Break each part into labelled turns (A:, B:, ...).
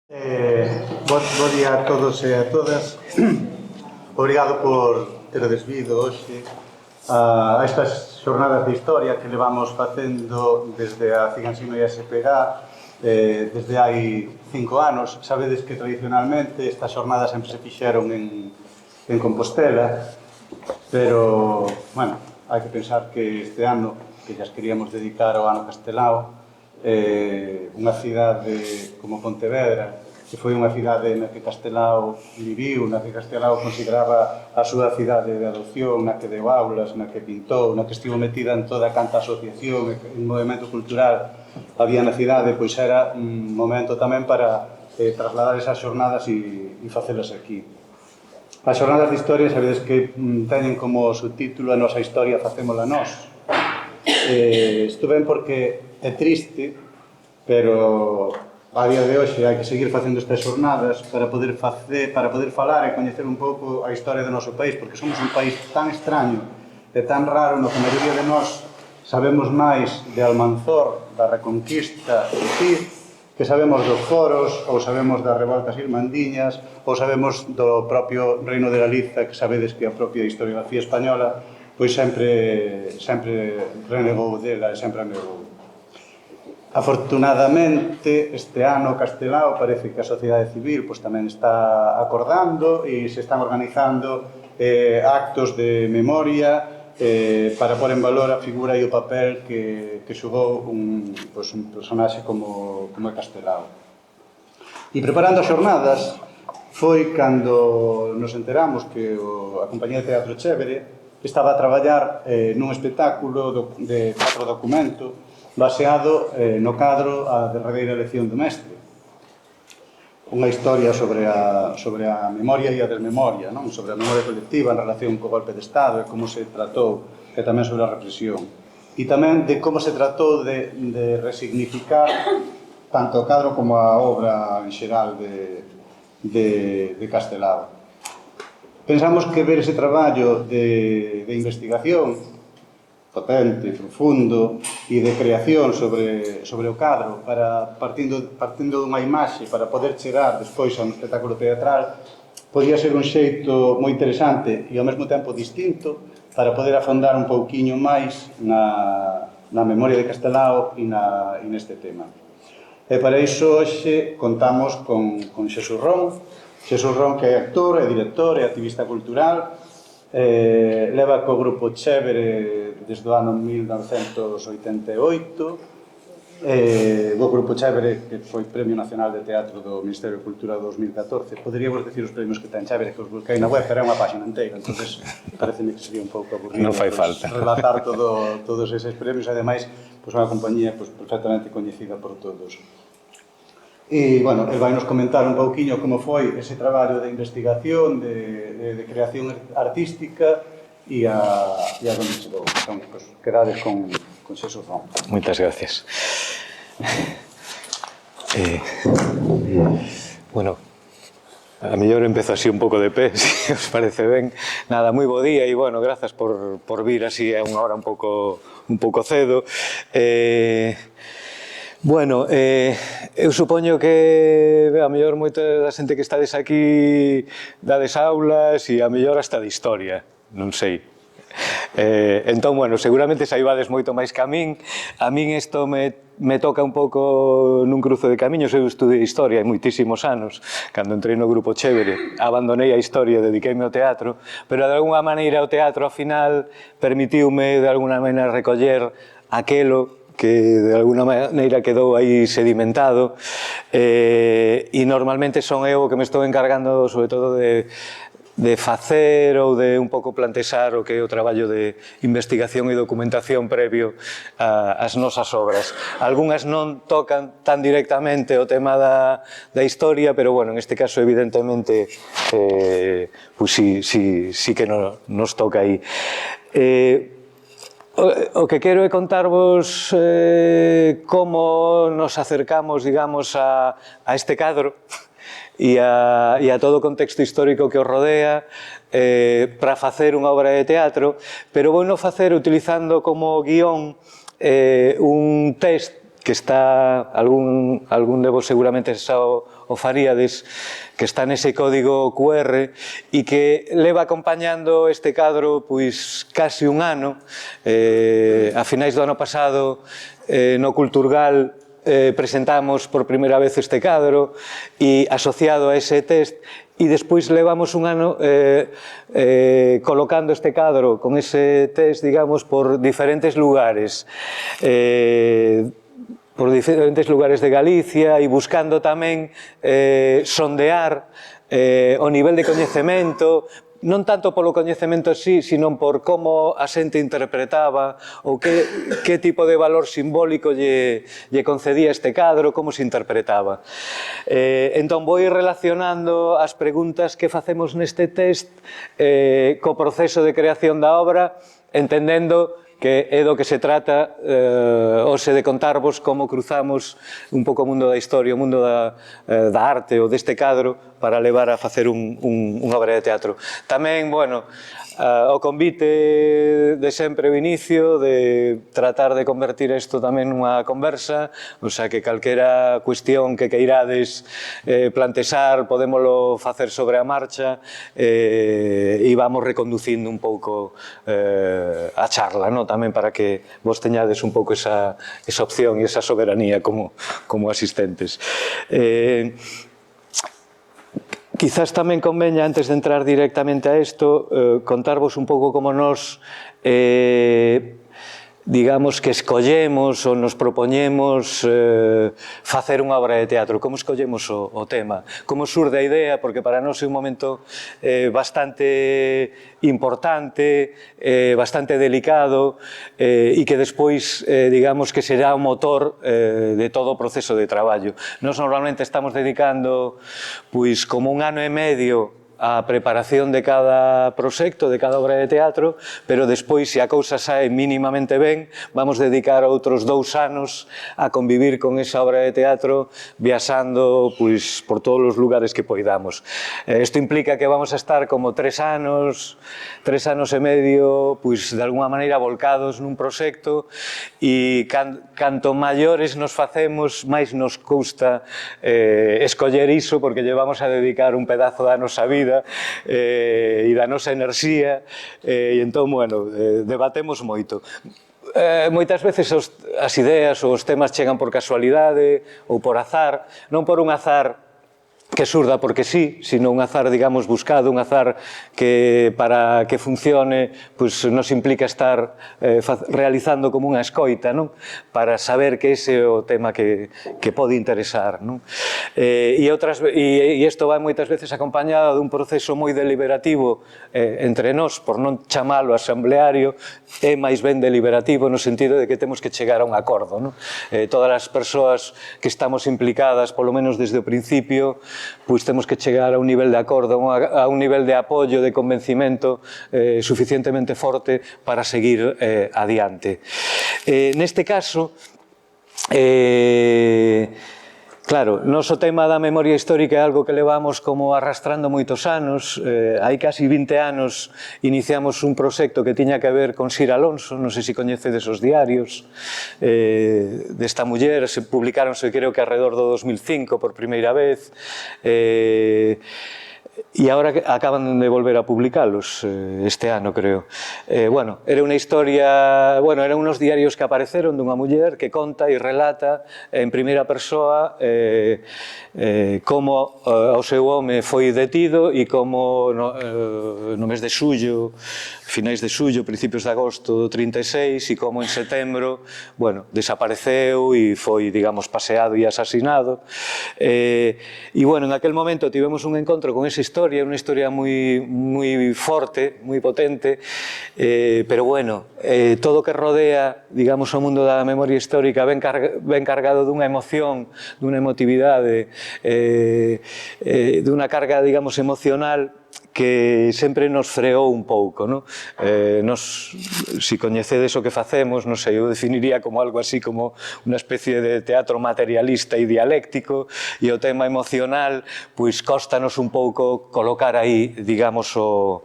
A: Bo día a todos e a todas. Obrigado por teredes vido hoxe a estas xornadas de historia que levamos facendo desde a Cigansino e a SPG desde hai 5 anos. Sabedes que tradicionalmente estas xornadas sempre se fixeron en Compostela, pero, bueno, hai que pensar que este ano, que llas queríamos dedicar ao ano Castelao, unha cidade como Pontevedra, que foi unha cidade na que Castelao viviu, na que Castelao consideraba a súa cidade de adopción, na que deu aulas, na que pintou, na que estivo metida en toda canta asociación e movimento cultural había na cidade, pois era un momento tamén para trasladar esas xornadas e facelas aquí. As xornadas de historia, sabedes que teñen como subtítulo a nosa historia facémola nós. Isto ben porque é triste, pero a día de hoxe hai que seguir facendo estas xornadas para poder falar e coñecer un pouco a historia do noso país, porque somos un país tan extraño e tan raro no que a maioría de nós sabemos máis de Almanzor, da Reconquista e Cid, que sabemos dos foros, ou sabemos das revoltas irmandiñas, ou sabemos do propio Reino de Galiza, que sabedes que a propia historiografía española pois sempre renegou dela e sempre a negou. Afortunadamente, este ano Castelao parece que a sociedade civil pois tamén está acordando e se están organizando actos de memoria para pôr en valor a figura e o papel que xogou un personaxe como Castelao. E preparando as xornadas foi cando nos enteramos que a compañía de Teatro Chévere estaba a traballar nun espectáculo de teatro documento baseado no cadro A derradeira elección do mestre. Unha historia sobre a memoria e a desmemoria, non? Sobre a memoria colectiva en relación co golpe de Estado e como se tratou, e tamén sobre a represión. E tamén de como se tratou de resignificar tanto o cadro como a obra en xeral de Castelao. Pensamos que ver ese traballo de investigación potente, profundo e de creación sobre o cadro partindo dunha imaxe para poder chegar despois a un espectáculo teatral podía ser un xeito moi interesante e ao mesmo tempo distinto para poder afondar un pouquiño máis na memoria de Castelao e neste tema. E para iso hoxe contamos con Xesús Ron, que é actor, é director, é activista cultural, leva co grupo Chévere desde o ano 1988, o grupo Chévere que foi Premio Nacional de Teatro do Ministerio de Cultura 2014. Poderíamos decir os premios que ten Chévere, que os busquei na web, pero é unha página inteira, entonces pareceme que sería un pouco aburrido
B: non fai falta
A: relatar todos eses premios, e ademais é unha compañía perfectamente coñecida por todos. E, bueno, el vai nos comentar un pouquiño como foi ese traballo de investigación, de creación artística e a donde chegou. Entón, pues, quedades con Xesús Ron.
B: Moitas gracias. Bueno, a mellor empezo así un pouco de pé, se os parece ben. Nada, moi bo día e, bueno, grazas por vir así a unha hora un pouco cedo. Bueno, eu supoño que a mellor moita da xente que estades aquí dades aulas e a mellor hasta de historia, non sei. Entón, bueno, seguramente saibades moito máis que a min. A min isto me toca un pouco nun cruzo de camiños. Eu estudei historia hai moitísimos anos. Cando entrei no grupo Chévere, abandonei a historia, dediqueime ao teatro, pero de alguna maneira o teatro ao final permitiume de alguna maneira recoller aquelo que de alguna maneira quedou aí sedimentado e normalmente son eu que me estou encargando sobre todo de facer ou de un pouco plantexar o que é o traballo de investigación e documentación previo ás nosas obras. Algúnas non tocan tan directamente o tema da historia, pero, bueno, en este caso, evidentemente, pois sí que nos toca aí. O que quero é contarvos como nos acercamos, digamos, a este cadro e a todo o contexto histórico que o rodea para facer unha obra de teatro, pero vou non facer utilizando como guión un test que está, algún de vos seguramente xa o faríades, que está nese código QR e que leva acompañando este cadro pois casi un ano. A finais do ano pasado no Culturgal presentamos por primeira vez este cadro e asociado a ese test, e despois levamos un ano colocando este cadro con ese test, digamos, por diferentes lugares de Galicia, e buscando tamén sondear o nivel de coñecemento, non tanto polo coñecemento así, sino por como a xente interpretaba ou que tipo de valor simbólico lle concedía este cadro, como se interpretaba. Entón, vou relacionando as preguntas que facemos neste test co proceso de creación da obra, entendendo que é do que se trata hoxe, de contarvos como cruzamos un pouco o mundo da historia, o mundo da arte ou deste cadro para levar a facer unha obra de teatro. Tamén, bueno, o convite de sempre o inicio, de tratar de convertir isto tamén nunha conversa, o sea, que calquera cuestión que queirades plantexar, podémolo facer sobre a marcha, e vamos reconducindo un pouco a charla, non? Tamén para que vos teñades un pouco esa opción e esa soberanía como asistentes. Quizás tamén conveña, antes de entrar directamente a isto, contarvos un pouco como nos, digamos, que escollemos ou nos propoñemos facer unha obra de teatro. Como escollemos o tema? Como surde a idea? Porque para nós é un momento bastante importante, bastante delicado, e que despois, digamos, que será o motor de todo o proceso de traballo. Nós normalmente estamos dedicando, pois, como un ano e medio a preparación de cada proxecto, de cada obra de teatro, pero despois, se a cousa sae mínimamente ben, vamos dedicar outros 2 anos a convivir con esa obra de teatro, viaxando pois por todos os lugares que poidamos. Isto implica que vamos a estar como 3 anos e medio, pois de alguma maneira volcados nun proxecto, e canto maiores nos facemos, máis nos custa escoller iso, porque lle vamos a dedicar un pedazo da nosa vida e da nosa enerxía, e entón, bueno, debatemos moito. Moitas veces as ideas ou os temas chegan por casualidade ou por azar, non por un azar que surda porque sí, sino un azar, digamos, buscado, un azar que para que funcione nos implica estar realizando como unha escoita, non? Para saber que ese é o tema que pode interesar, non? E isto vai moitas veces acompañado dun proceso moi deliberativo entre nós, por non chamalo asambleario, é máis ben deliberativo no sentido de que temos que chegar a un acordo, non? Todas as persoas que estamos implicadas, polo menos desde o principio, pois temos que chegar a un nivel de acordo, a un nivel de apoio, de convencimento suficientemente forte para seguir adiante. Neste caso, claro, noso tema da memoria histórica é algo que levamos como arrastrando moitos anos. Hai casi 20 anos iniciamos un proxecto que tiña que ver con Sir Alonso, non sei se coñecedes os diarios desta muller, se publicaronse creo que alrededor do 2005 por primeira vez, e agora acaban de volver a publicalos este ano, creo. Bueno, era unha historia, bueno, eran unos diarios que apareceron dunha muller que conta e relata en primeira persoa como o seu home foi detido e como no mes de xullo, finais de xullo, principios de agosto do 36, e como en setembro, bueno, desapareceu e foi, digamos, paseado e asasinado. E, bueno, en aquel momento tivemos un encontro con esa historia, unha historia moi forte, moi potente, pero bueno, todo o que rodea, digamos, o mundo da memoria histórica ben cargado dunha emoción, dunha emotividade, dunha carga, digamos, emocional que sempre nos freou un pouco, non? Nos, si coñecedes o que facemos, non sei, eu definiría como algo así como unha especie de teatro materialista e dialéctico, e o tema emocional, pois cóstanos un pouco colocar aí, digamos, o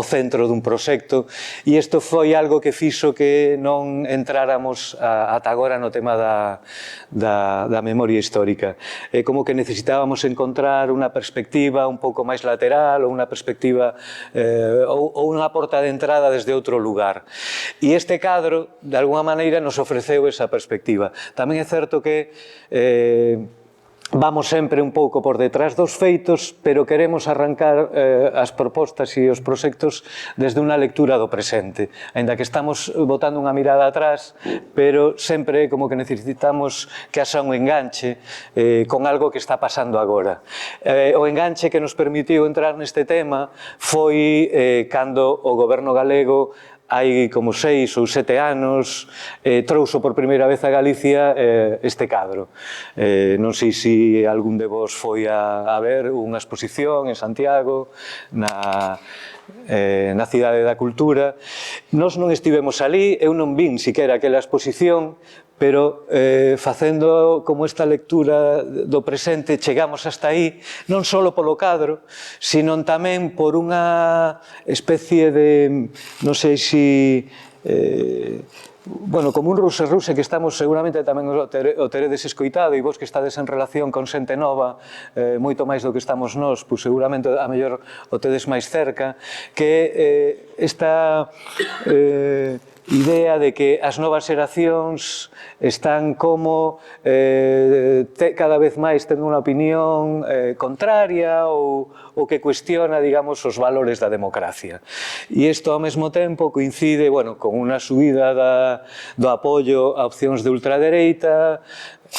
B: centro dun proxecto, e isto foi algo que fixo que non entráramos ata agora no tema da memoria histórica. É como que necesitábamos encontrar unha perspectiva un pouco máis lateral, ou unha perspectiva ou unha porta de entrada desde outro lugar. E este cadro, de alguna maneira, nos ofreceu esa perspectiva. Tamén é certo que vamos sempre un pouco por detrás dos feitos, pero queremos arrancar as propostas e os proxectos desde unha lectura do presente. Ainda que estamos botando unha mirada atrás, pero sempre como que necesitamos que haxa un enganche con algo que está pasando agora. O enganche que nos permitiu entrar neste tema foi cando o goberno galego hai como 6 ou 7 anos, trouxo por primeira vez a Galicia este cadro. Non sei se algún de vos foi a ver unha exposición en Santiago, na Cidade da Cultura. Nós non estivemos ali, eu non vin siquera aquela exposición, pero facendo como esta lectura do presente chegamos hasta aí, non só polo cadro, sino tamén por unha especie de, non sei se, bueno, como un ruse que estamos seguramente tamén o teredes escoitado, e vos que estades en relación con xente nova, moito máis do que estamos nós, pois seguramente a mellor o tedes máis cerca, que esta idea de que as novas xeracións están como cada vez máis tendo unha opinión contraria ou que cuestiona, digamos, os valores da democracia. E isto ao mesmo tempo coincide, bueno, con unha subida do apoio a opcións de ultradereita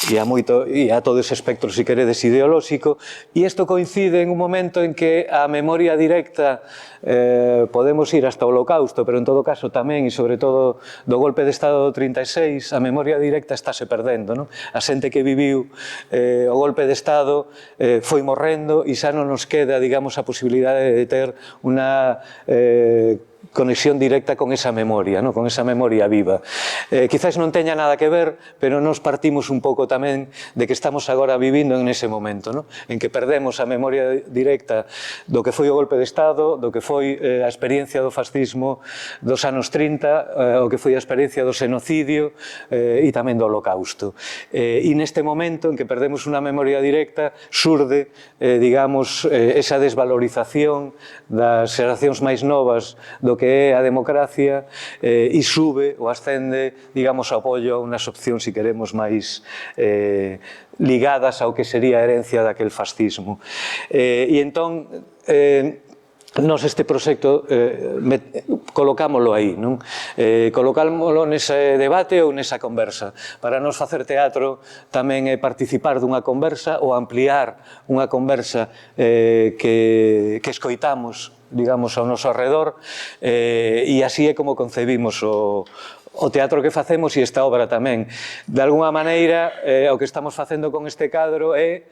B: e a todo ese espectro, se queredes, ideolóxico, e isto coincide en un momento en que a memoria directa podemos ir hasta o Holocausto, pero en todo caso tamén, e sobre todo do golpe de Estado do 36, a memoria directa estáse perdendo, non? A xente que viviu o golpe de Estado foi morrendo e xa non nos queda, digamos, a posibilidade de ter unha conexión directa con esa memoria, ¿no? Con esa memoria viva. Quizás non teña nada que ver, pero nos partimos un pouco tamén de que estamos agora vivindo en ese momento, ¿no? En que perdemos a memoria directa do que foi o golpe de Estado, do que foi a experiencia do fascismo dos anos 30, o que foi a experiencia do xenocidio e tamén do Holocausto. E neste momento en que perdemos unha memoria directa, xurde, digamos, esa desvalorización das xeracións máis novas do que é a democracia e sube ou ascende, digamos, o apoio a unhas opcións, se queremos, máis ligadas ao que sería a herencia daquel fascismo. E entón, nós este proxecto colocámoslo aí, non? Colocámoslo nese debate ou nesa conversa. Para nos facer teatro tamén é participar dunha conversa ou ampliar unha conversa que escoitamos, digamos, ao noso arredor, e así é como concebimos o teatro que facemos e esta obra tamén. De alguna maneira, o que estamos facendo con este cadro é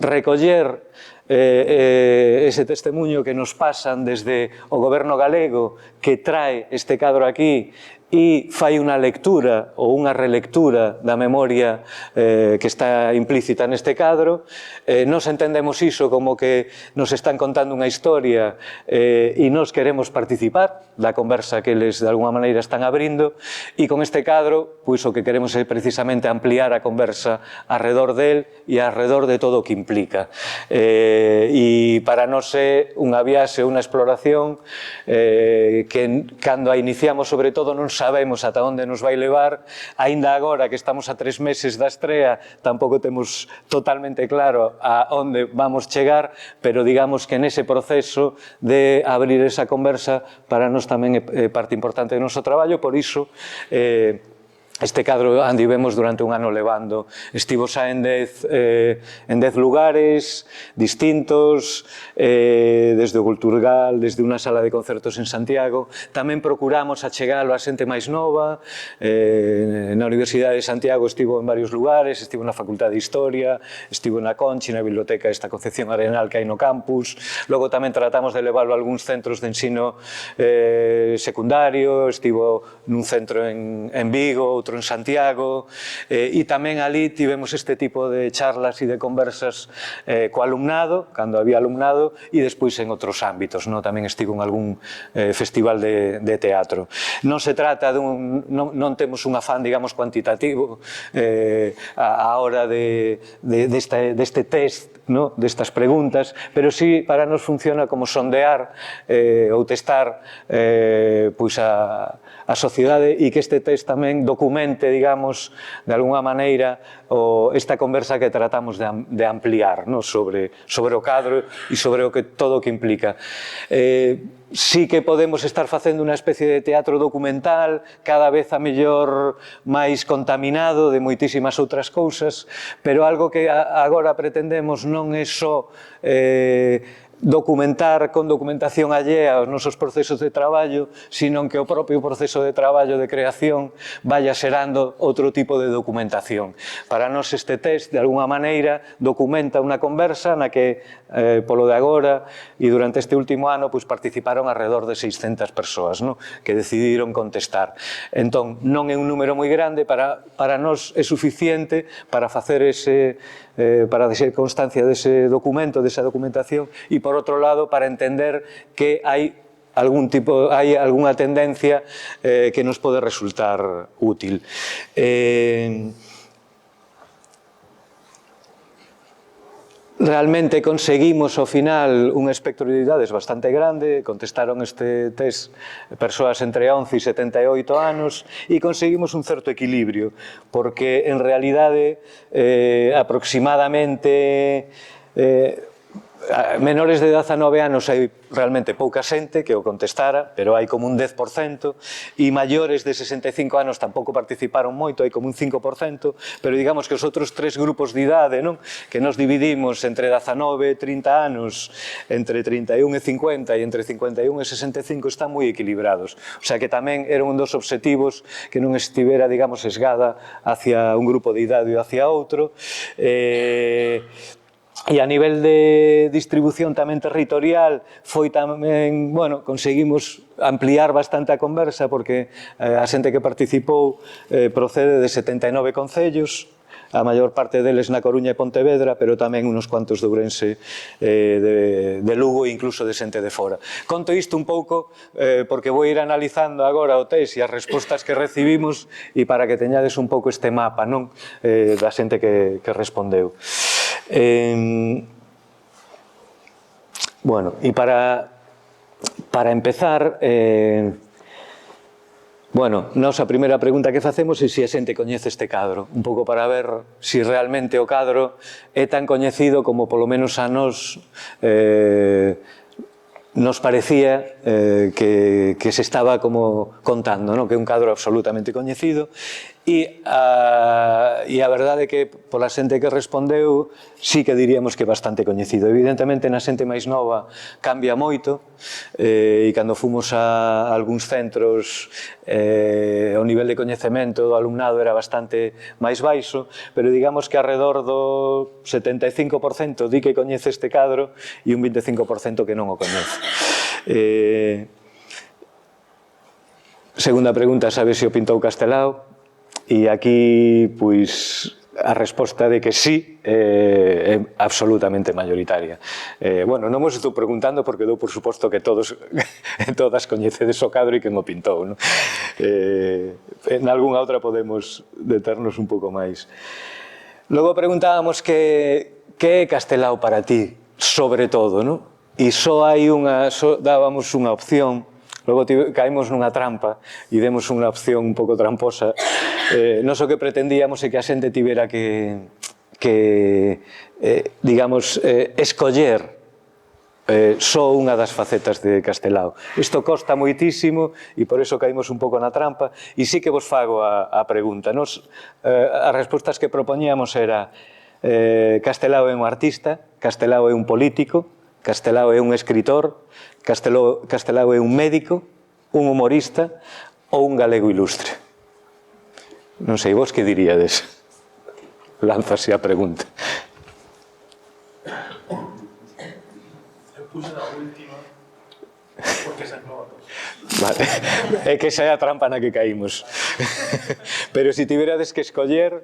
B: recoller ese testemunho que nos pasan desde o goberno galego, que trae este cadro aquí e fai unha lectura ou unha relectura da memoria que está implícita neste cadro. Nos entendemos iso como que nos están contando unha historia e nos queremos participar da conversa que eles de alguna maneira están abrindo, e con este cadro, pois o que queremos é precisamente ampliar a conversa arredor del e arredor de todo o que implica. E para nós é unha viaxe, unha exploración que cando a iniciamos sobre todo non sabemos ata onde nos vai levar. Aínda agora que estamos a 3 meses da estrea tampouco temos totalmente claro a onde vamos chegar, pero digamos que nese proceso de abrir esa conversa para nós tamén é parte importante do noso traballo. Por iso Este cadro andivemos durante un ano levando. Estivo xa en 10 lugares distintos, desde o Culturgal, desde unha sala de concertos en Santiago. Tamén procuramos achegalo a xente máis nova. Na Universidade de Santiago estivo en varios lugares, estivo na Facultade de Historia, estivo na Conchi, na biblioteca esta Concepción Arenal que hai no campus. Logo tamén tratamos de leválo a algúns centros de ensino secundario, estivo nun centro en Vigo, outro en Santiago, e tamén ali tivemos este tipo de charlas e de conversas co alumnado, cando había alumnado, e despois en outros ámbitos, tamén estivo en algún festival de teatro. Non se trata non temos un afán, digamos, cuantitativo a hora deste test, destas preguntas, pero sí para nos funciona como sondear ou testar a sociedade e que este test tamén documente, digamos, de alguna maneira esta conversa que tratamos de ampliar sobre o cadro e sobre todo o que implica. Sí que podemos estar facendo unha especie de teatro documental, cada vez a mellor máis contaminado de moitísimas outras cousas, pero algo que agora pretendemos non é só documentar con documentación allea os nosos procesos de traballo, sino que o propio proceso de traballo de creación vaya xerando outro tipo de documentación. Para nós este test, de alguna maneira, documenta unha conversa na que, polo de agora e durante este último ano, participaron alrededor de 600 persoas que decidiron contestar. Entón, non é un número moi grande, para nós é suficiente para facer para deixar constancia dese documento, desa documentación, e por outro lado, para entender que hai algunha tendencia que nos pode resultar útil. Realmente conseguimos ao final un espectro de idades bastante grande, contestaron este test persoas entre 11 e 78 anos e conseguimos un certo equilibrio, porque en realidade aproximadamente menores de 19 anos hai realmente pouca xente que o contestara, pero hai como un 10%, e maiores de 65 anos tampouco participaron moito, hai como un 5%, pero digamos que os outros tres grupos de idade, que nos dividimos entre 19 e 30 anos, entre 31 e 50 e entre 51 e 65 están moi equilibrados. O sea que tamén era un dos obxectivos que non estivera, digamos, sesgada hacia un grupo de idade ou hacia outro. E a nivel de distribución tamén territorial foi tamén, conseguimos ampliar bastante a conversa porque a xente que participou procede de 79 concellos, a maior parte deles na Coruña e Pontevedra, pero tamén unos cuantos de Ourense, de Lugo e incluso de xente de fora. Conto isto un pouco porque vou ir analizando agora o test e as respostas que recibimos e para que teñades un pouco este mapa da xente que respondeu. Bueno, e para empezar, nós a primeira pregunta que facemos é se a xente coñece este cadro, un pouco para ver se realmente o cadro é tan coñecido como polo menos a nos parecía que se estaba como contando, que é un cadro absolutamente coñecido. E a verdade é que pola xente que respondeu sí que diríamos que é bastante coñecido. Evidentemente na xente máis nova cambia moito e cando fomos a algúns centros o nivel de coñecemento do alumnado era bastante máis baixo, pero digamos que alrededor do 75% di que coñece este cadro e un 25% que non o coñece. Segunda pregunta, sabe se o pintou Castelao? E aquí, pois, a resposta de que sí é absolutamente mayoritaria. Non vos estou preguntando porque dou por suposto que todos e todas coñecedes o cadro e quen o pintou. En algunha outra podemos deternos un pouco máis. Logo preguntábamos que é Castelao para ti, sobre todo, e só dábamos unha opción. Logo caímos nunha trampa e demos unha opción un pouco tramposa. Nos o que pretendíamos é que a xente tivera que digamos, escoller só unha das facetas de Castelao. Isto costa moitísimo e por iso caímos un pouco na trampa e sí que vos fago a pregunta. As respostas que propoñíamos era Castelao é un artista, Castelao é un político, Castelao é un escritor, Castelao é un médico, un humorista ou un galego ilustre. Non sei, vos que diríades? Lánzase a pregunta.
C: Puse a última porque se aclova todo.
B: Vale. É que xa é a trampa na que caímos. Pero se tiverades que escoller...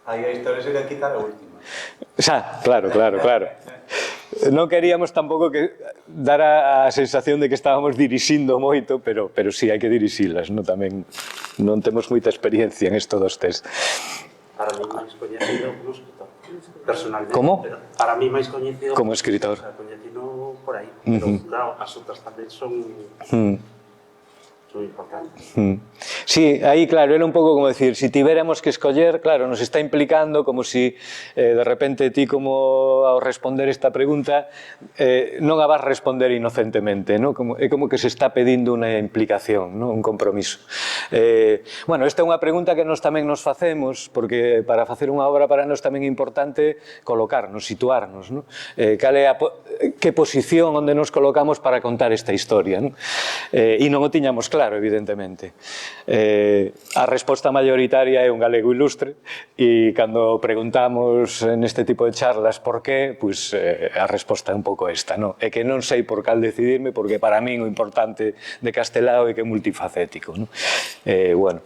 A: Aí a historia sería quitar a última.
B: Xa, claro. Non queríamos tampouco que dar a sensación de que estábamos dirixindo moito, pero sí, hai que dirixilas, non? Tamén non temos moita experiencia en isto dos test.
D: Para mí máis coñecido como escritor, personalmente.
B: Como?
D: Pero para mí máis coñecido
B: como escritor.
D: O sea, coñecido por aí, pero claro, as outras tamén son importantes.
B: Sí, aí, claro, era un pouco como decir, si tivéramos que escoller, claro, nos está implicando como si de repente ti como ao responder esta pregunta non a vas responder inocentemente, ¿no? É como que se está pedindo unha implicación, ¿no? Un compromiso. Bueno, esta é unha pregunta que nós tamén nos facemos, porque para facer unha obra para nós tamén é importante colocarnos, situarnos, ¿no? Cal é que posición onde nos colocamos para contar esta historia, ¿no? E non o tiñamos claro, evidentemente. A resposta maioritaria é un galego ilustre e cando preguntamos neste tipo de charlas por qué, pois a resposta é un pouco esta, non? É que non sei por cal decidirme porque para min o importante de Castelao é que é multifacético, non? Bueno,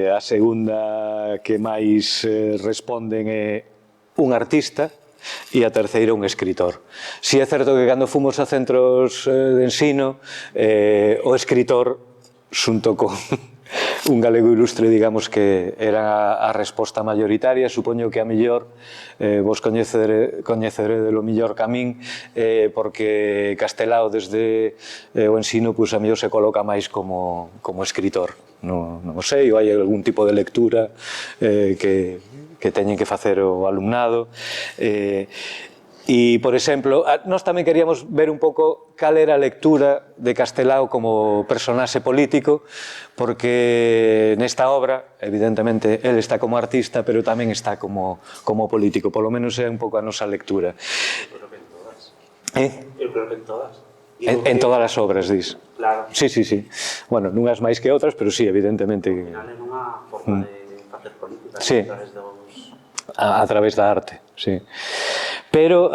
B: a segunda que máis responden é un artista e a terceira un escritor. Si é certo que cando fomos a centros de ensino, o escritor xunto con un galego ilustre, digamos que era a resposta maioritaria. Supoño que a mellor vos coñecerede lo millor que a min, porque Castelao desde o ensino a mellor se coloca máis como escritor. Non o sei, ou hai algún tipo de lectura que teñen que facer o alumnado. E, por exemplo, nós tamén queríamos ver un pouco cal era a lectura de Castelao como personaxe político, porque nesta obra, evidentemente, ele está como artista, pero tamén está como político, polo menos é un pouco a nosa lectura.
D: Eu creo que en todas.
B: Eu
D: creo que en todas.
B: En todas as obras, dis?
D: Claro.
B: Sí. Bueno, nunhas máis que outras, pero sí, evidentemente.
D: Ao final é unha forma de facer política,
B: sí.
D: A través dos...
B: A través da arte, sí. Pero,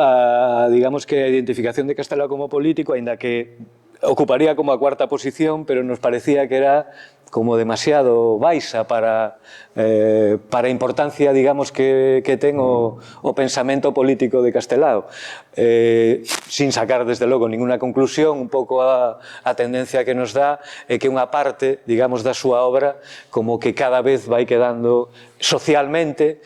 B: digamos que a identificación de Castelao como político, aínda que ocuparía como a cuarta posición, pero nos parecía que era como demasiado baixa para a importancia, digamos, que ten o pensamento político de Castelao. Sin sacar, desde logo, ninguna conclusión, un pouco a tendencia que nos dá é que unha parte, digamos, da súa obra como que cada vez vai quedando socialmente,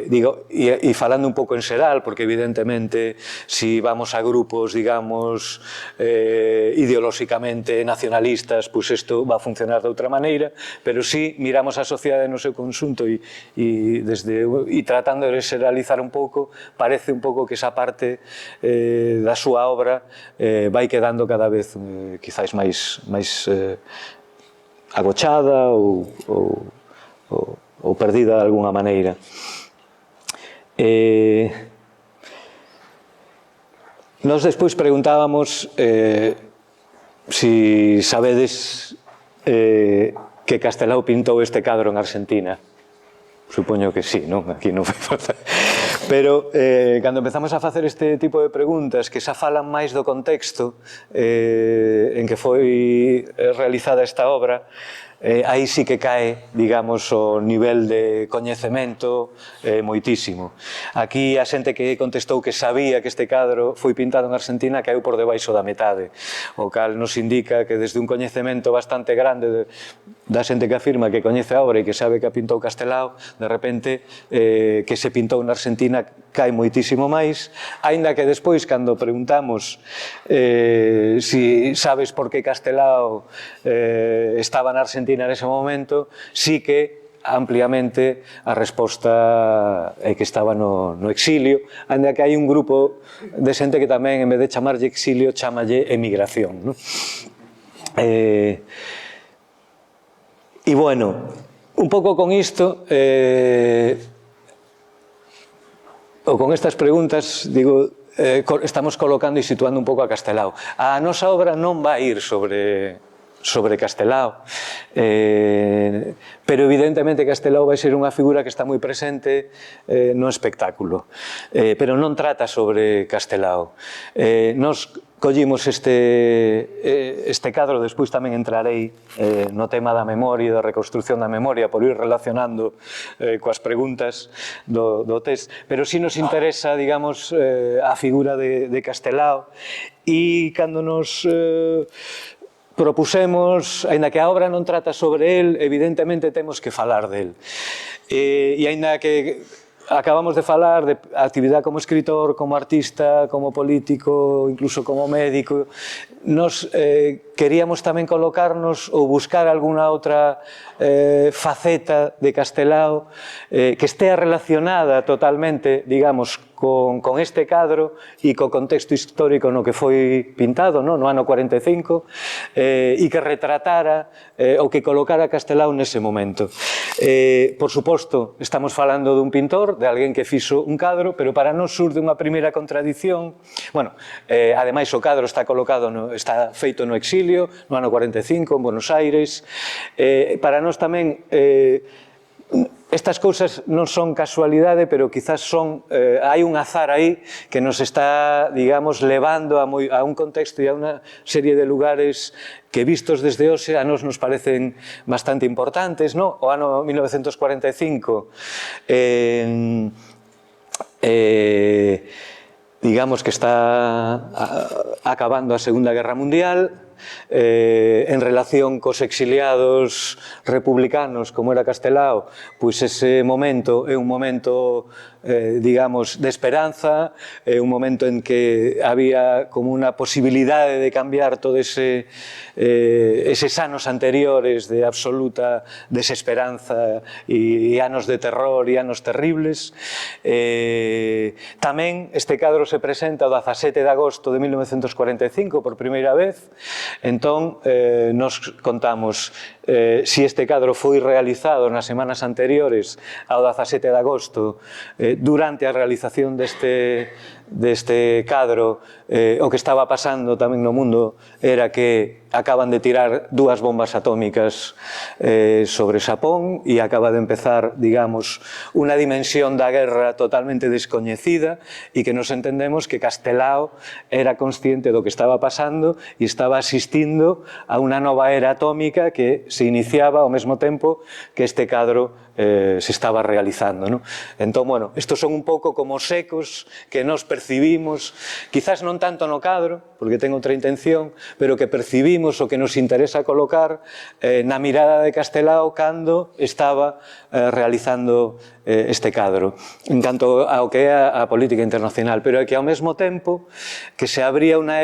B: digo, e falando un pouco en xeral, porque evidentemente si vamos a grupos, digamos, ideolóxicamente nacionalistas, pois isto va a funcionar de outra maneira, pero si miramos a sociedade no seu conxunto e tratando de xeralizar un pouco, parece un pouco que esa parte da súa obra vai quedando cada vez quizáis máis agochada ou perdida de alguna maneira. Nós despois preguntábamos si sabedes que Castelao pintou este cadro en Argentina. Supoño que sí, non? Aquí non fai falta. Pero cando empezamos a facer este tipo de preguntas que xa falan máis do contexto en que foi realizada esta obra, aí sí que cae, digamos, o nivel de coñecemento moitísimo. Aquí a xente que contestou que sabía que este cadro foi pintado en Argentina caeu por debaixo da metade, o cal nos indica que desde un coñecemento bastante grande da xente que afirma que coñece a obra e que sabe que a pintou Castelao, de repente que se pintou na Argentina cae moitísimo máis, aínda que despois, cando preguntamos si sabes por que Castelao estaba na Argentina nese momento, sí que ampliamente a resposta é que estaba no exilio, ainda que hai un grupo de xente que tamén, en vez de chamarlle exilio, chamalle emigración, non? E, bueno, un pouco con isto, ou con estas preguntas, digo, estamos colocando e situando un pouco a Castelao. A nosa obra non vai ir sobre Castelao, pero evidentemente Castelao vai ser unha figura que está moi presente no espectáculo, pero non trata sobre Castelao. Nos collimos este cadro, despois tamén entrarei no tema da memoria e da reconstrucción da memoria por ir relacionando coas preguntas do test, pero si nos interesa, digamos, a figura de Castelao, e cando nos propusemos, aínda que a obra non trata sobre el, evidentemente temos que falar del. E aínda que acabamos de falar de actividade como escritor, como artista, como político, incluso como médico, nos queríamos tamén colocarnos ou buscar alguna outra faceta de Castelao que estea relacionada totalmente, digamos, con este cadro e co contexto histórico no que foi pintado, no ano 45, e que retratara ou que colocara Castelao nese momento. Por suposto, estamos falando dun pintor, de alguén que fixo un cadro, pero para nós surde unha primeira contradición. Bueno, ademais o cadro está feito no exilio, no ano 45, en Buenos Aires. Para nós tamén estas cousas non son casualidade, pero quizás hai un azar aí que nos está, digamos, levando a un contexto e a unha serie de lugares que vistos desde hoxe a nos parecen bastante importantes, no? O ano 1945, digamos que está acabando a Segunda Guerra Mundial, en relación cos exiliados republicanos como era Castelao, pois ese momento é un momento, digamos, de esperanza, é un momento en que había como unha posibilidade de cambiar todo eses anos anteriores de absoluta desesperanza e anos de terror e anos terribles. Tamén este cadro se presenta o 17 de agosto de 1945 por primeira vez. Entón, nos contamos si este cadro foi realizado nas semanas anteriores ao 17 de agosto, durante a realización deste cadro, o que estaba pasando tamén no mundo era que acaban de tirar 2 bombas atómicas sobre Xapón e acaba de empezar, digamos, unha dimensión da guerra totalmente descoñecida e que nos entendemos que Castelao era consciente do que estaba pasando e estaba asistindo a unha nova era atómica que se iniciaba ao mesmo tempo que este cadro se estaba realizando, ¿no? Entón, bueno, estos son un pouco como os ecos que nos percibimos, quizás non tanto no cadro, porque ten outra intención, pero que percibimos o que nos interesa colocar na mirada de Castelao cando estaba realizando este cadro, en canto ao que é a política internacional, pero é que ao mesmo tempo que se abría unha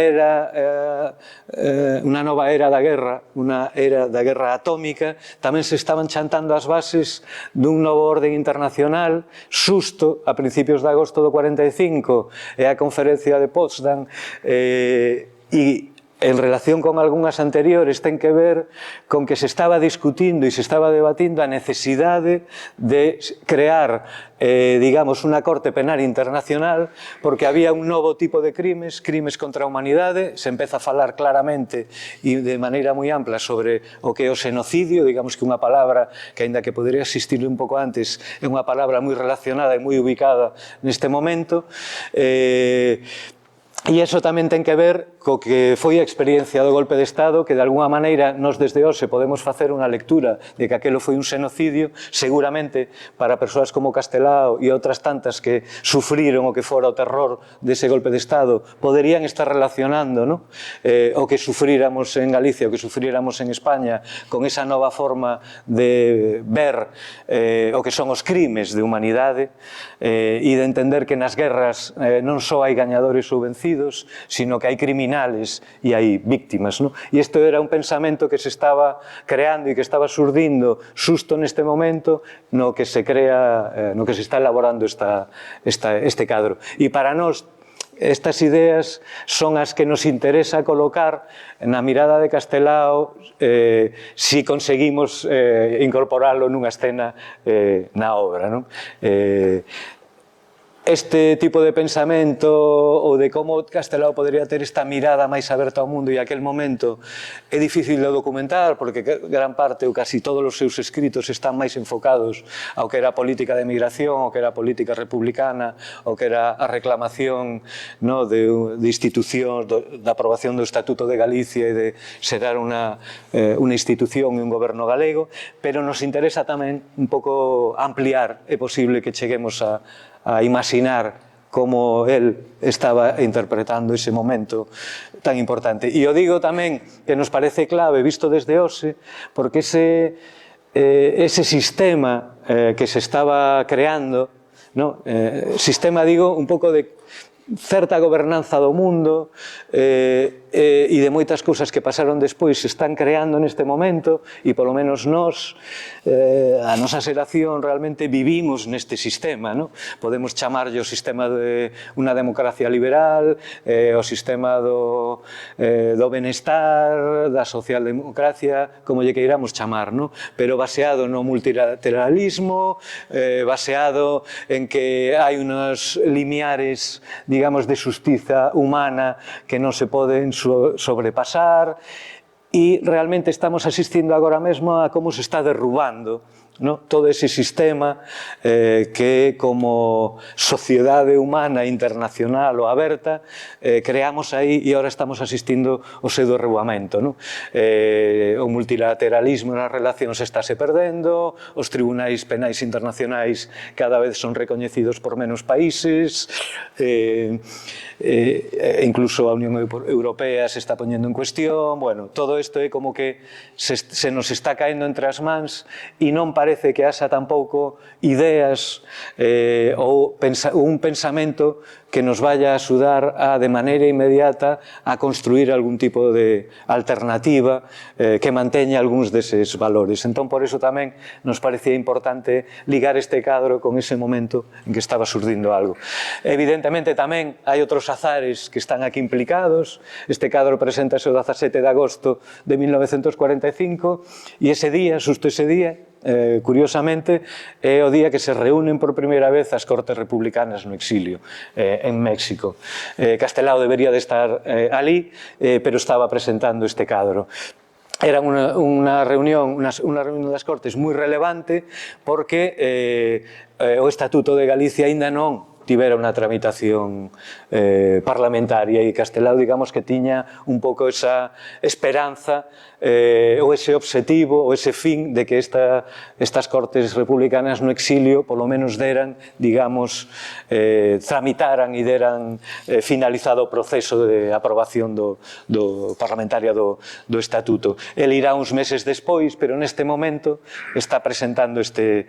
B: nova era da guerra, unha era da guerra atómica, tamén se estaban chantando as bases dun novo orden internacional, xusto a principios de agosto do 45, e a conferencia de Potsdam, e en relación con algunhas anteriores ten que ver con que se estaba discutindo e se estaba debatindo a necesidade de crear, digamos, unha corte penal internacional, porque había un novo tipo de crimes contra a humanidade, se empeza a falar claramente e de maneira moi ampla sobre o que é o xenocidio, digamos que unha palabra que, aínda que podería existir un pouco antes, é unha palabra moi relacionada e moi ubicada neste momento, e iso tamén ten que ver co que foi a experiencia do golpe de Estado, que de alguna maneira nos desde hoxe podemos facer unha lectura de que aquelo foi un xenocidio, seguramente para persoas como Castelao e outras tantas que sufriron o que fora o terror dese golpe de Estado, poderían estar relacionando, ¿no? O que sufríramos en Galicia, o que sufríramos en España, con esa nova forma de ver o que son os crimes de humanidade e de entender que nas guerras non só hai gañadores ou vencidos, perseguidos, sino que hai criminales e hai víctimas, ¿no? E isto era un pensamento que se estaba creando e que estaba surdindo xusto neste momento no que se crea, no que se está elaborando este cadro. E para nós, estas ideas son as que nos interesa colocar na mirada de Castelao si conseguimos incorporarlo nunha escena na obra, non? Este tipo de pensamento ou de como Castelao podría ter esta mirada máis aberta ao mundo e aquel momento é difícil de documentar porque gran parte ou casi todos os seus escritos están máis enfocados ao que era a política de migración, ao que era a política republicana, ao que era a reclamación de institucións, da aprobación do Estatuto de Galicia e de xerar unha institución e un goberno galego, pero nos interesa tamén un pouco ampliar, é posible que cheguemos a imaginar como él estaba interpretando ese momento tan importante. E o digo tamén que nos parece clave, visto desde hoxe, porque ese sistema que se estaba creando, sistema, digo, un pouco de certa gobernanza do mundo e de moitas cousas que pasaron despois se están creando neste momento e polo menos nós, a nosa xeración realmente vivimos neste sistema, podemos chamarlle o sistema de unha democracia liberal, o sistema do benestar, da socialdemocracia, como lle queiramos chamar, pero baseado no multilateralismo, baseado en que hai unos limiares, digamos, de xustiza humana que non se poden sobrepasar e realmente estamos asistindo agora mesmo a como se está derrubando todo ese sistema que como sociedade humana internacional ou aberta creamos aí e agora estamos asistindo ao seu derrubamento. O multilateralismo nas relacións estáse perdendo, os tribunais penais internacionais cada vez son recoñecidos por menos países, incluso a Unión Europea se está poñendo en cuestión. Bueno, todo isto é como que se nos está caendo entre as mans e non parece que haxa tampouco ideas ou un pensamento que nos vaya a axudar de maneira inmediata a construir algún tipo de alternativa que manteña algúns deses valores. Entón, por iso tamén nos parecía importante ligar este cadro con ese momento en que estaba surdindo algo. Evidentemente, tamén hai outros azares que están aquí implicados. Este cadro preséntase o 17 de agosto de 1945 e ese día, xusto ese día, curiosamente, é o día que se reúnen por primeira vez as Cortes Republicanas no exilio, en México. Castelao debería de estar ali, pero estaba presentando este cadro. Era unha reunión das Cortes moi relevante porque o Estatuto de Galicia aínda non tivera unha tramitación parlamentaria e Castelao, digamos, que tiña un pouco esa esperanza ou ese obxectivo ou ese fin de que estas Cortes Republicanas no exilio polo menos deran, digamos, tramitaran e deran finalizado o proceso de aprobación parlamentaria do Estatuto. El irá uns meses despois, pero neste momento está presentando este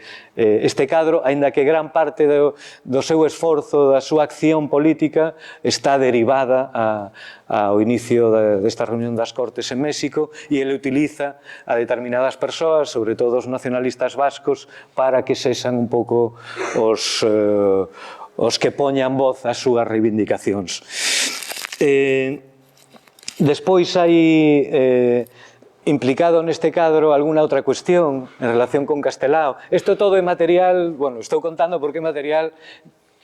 B: cadro, aínda que gran parte do seu esforzo, da súa acción política está derivada ao inicio desta reunión das Cortes en México e ele utiliza a determinadas persoas, sobre todo os nacionalistas vascos, para que sexan un pouco os que poñan voz ás súas reivindicacións. Despois hai implicado neste cadro alguna outra cuestión en relación con Castelao. Isto todo é material, bueno, estou contando porque é material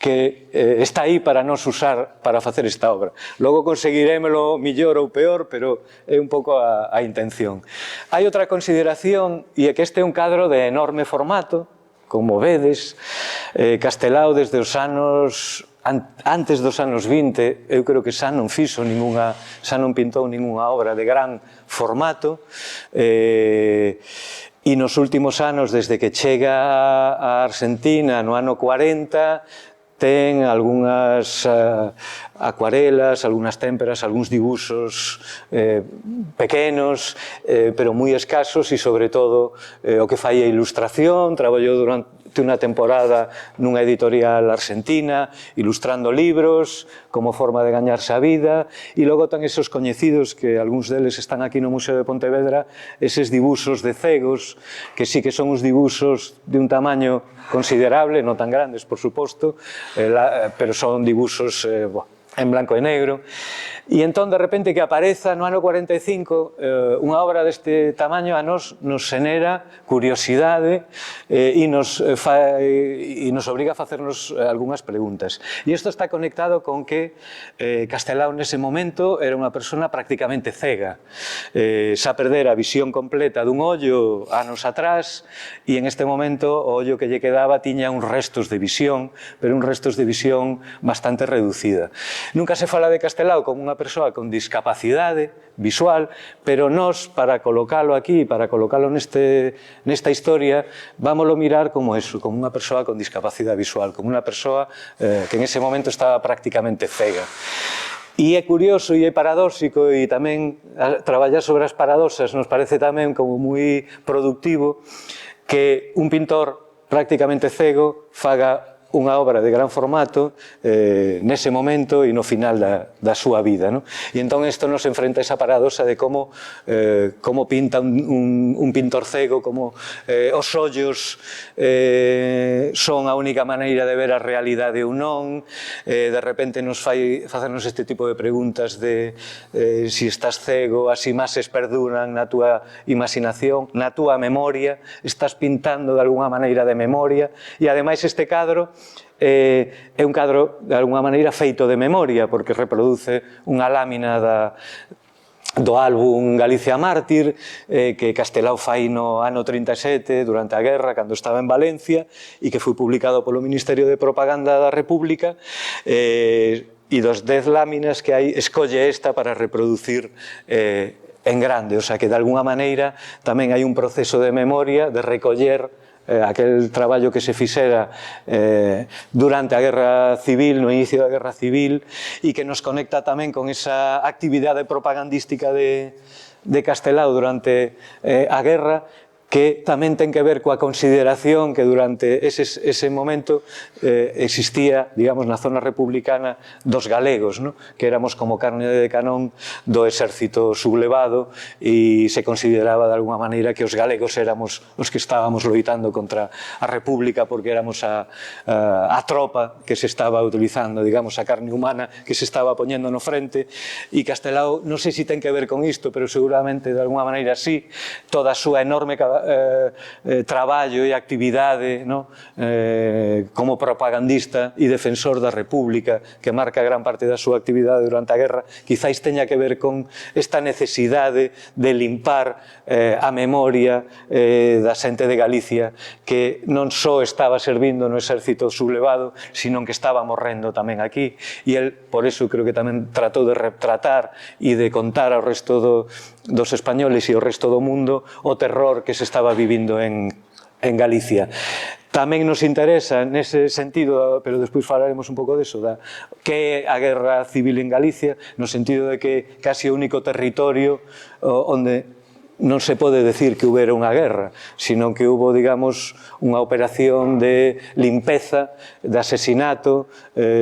B: que está aí para nos usar para facer esta obra. Logo conseguirémolo millor ou peor, pero é un pouco a intención. Hai outra consideración, e é que este é un cadro de enorme formato, como vedes. Castelao desde os anos antes dos anos 20, eu creo que xa non pintou ningunha obra de gran formato, e nos últimos anos, desde que chega a Argentina no ano 40, ten algunhas acuarelas, algunhas témperas, algúns dibuxos pequenos, pero moi escasos e, sobre todo, o que fai a ilustración. unha temporada nunha editorial argentina, ilustrando libros, como forma de gañarse a vida, e logo tan esos coñecidos, que algúns deles están aquí no Museo de Pontevedra, eses dibuxos de cegos, que sí que son uns dibuxos de un tamaño considerable, non tan grandes, por suposto, pero son dibuxos en blanco e negro. E entón, de repente, que apareza no ano 45 unha obra deste tamaño a nos xenera curiosidade e nos obriga a facernos algunhas preguntas. E isto está conectado con que Castelao nese momento era unha persona prácticamente cega. Xa perdera a visión completa dun ollo anos atrás e en este momento o ollo que lle quedaba tiña uns restos de visión, pero uns restos de visión bastante reducida. Nunca se fala de Castelao como unha persoa con discapacidade visual, pero nós, para colocalo aquí, para colocalo nesta historia, vámoslo mirar como eso, como unha persoa con discapacidade visual, como unha persoa que en ese momento estaba prácticamente cega. E é curioso e é paradóxico, e tamén traballar sobre as paradoxas nos parece tamén como moi productivo, que un pintor prácticamente cego faga unha obra de gran formato nese momento e no final da súa vida. E entón isto nos enfrenta esa paradoxa de como pinta un pintor cego, como os ollos son a única maneira de ver a realidade ou non, de repente nos fai facernos este tipo de preguntas de si estás cego, as imaxes perduran na túa imaginación, na túa memoria, estás pintando de alguna maneira de memoria, e ademais este cadro é un cadro de alguna maneira feito de memoria, porque reproduce unha lámina do álbum Galicia Mártir, que Castelao fai no ano 37, durante a guerra, cando estaba en Valencia, e que foi publicado polo Ministerio de Propaganda da República, e dos 10 láminas que hai, escolle esta para reproducir en grande, o sea que de alguna maneira tamén hai un proceso de memoria, de recoller aquel traballo que se fixera durante a Guerra Civil, no inicio da Guerra Civil, e que nos conecta tamén con esa actividade propagandística de Castelao durante a guerra, que tamén ten que ver coa consideración que durante ese momento existía, digamos, na zona republicana dos galegos, que éramos como carne de canón do exército sublevado, e se consideraba de alguna maneira que os galegos éramos os que estábamos loitando contra a República, porque éramos a tropa que se estaba utilizando, digamos, a carne humana que se estaba poñendo no frente. E Castelao, non sei se ten que ver con isto, pero seguramente de alguna maneira sí, toda a súa enorme traballo e actividade como propagandista e defensor da República, que marca gran parte da súa actividade durante a guerra, quizáis teña que ver con esta necesidade de limpar a memoria da xente de Galicia, que non só estaba servindo no exército sublevado, sino que estaba morrendo tamén aquí, e el, por eso, creo que tamén tratou de retratar e de contar ao resto dos españoles e ao resto do mundo o terror que se estaba vivindo en Galicia. Tamén nos interesa nese sentido, pero despois falaremos un pouco deso, que é a Guerra Civil en Galicia, no sentido de que casi o único territorio onde non se pode decir que houbera unha guerra, sino que hubo, digamos, unha operación de limpeza, de asesinato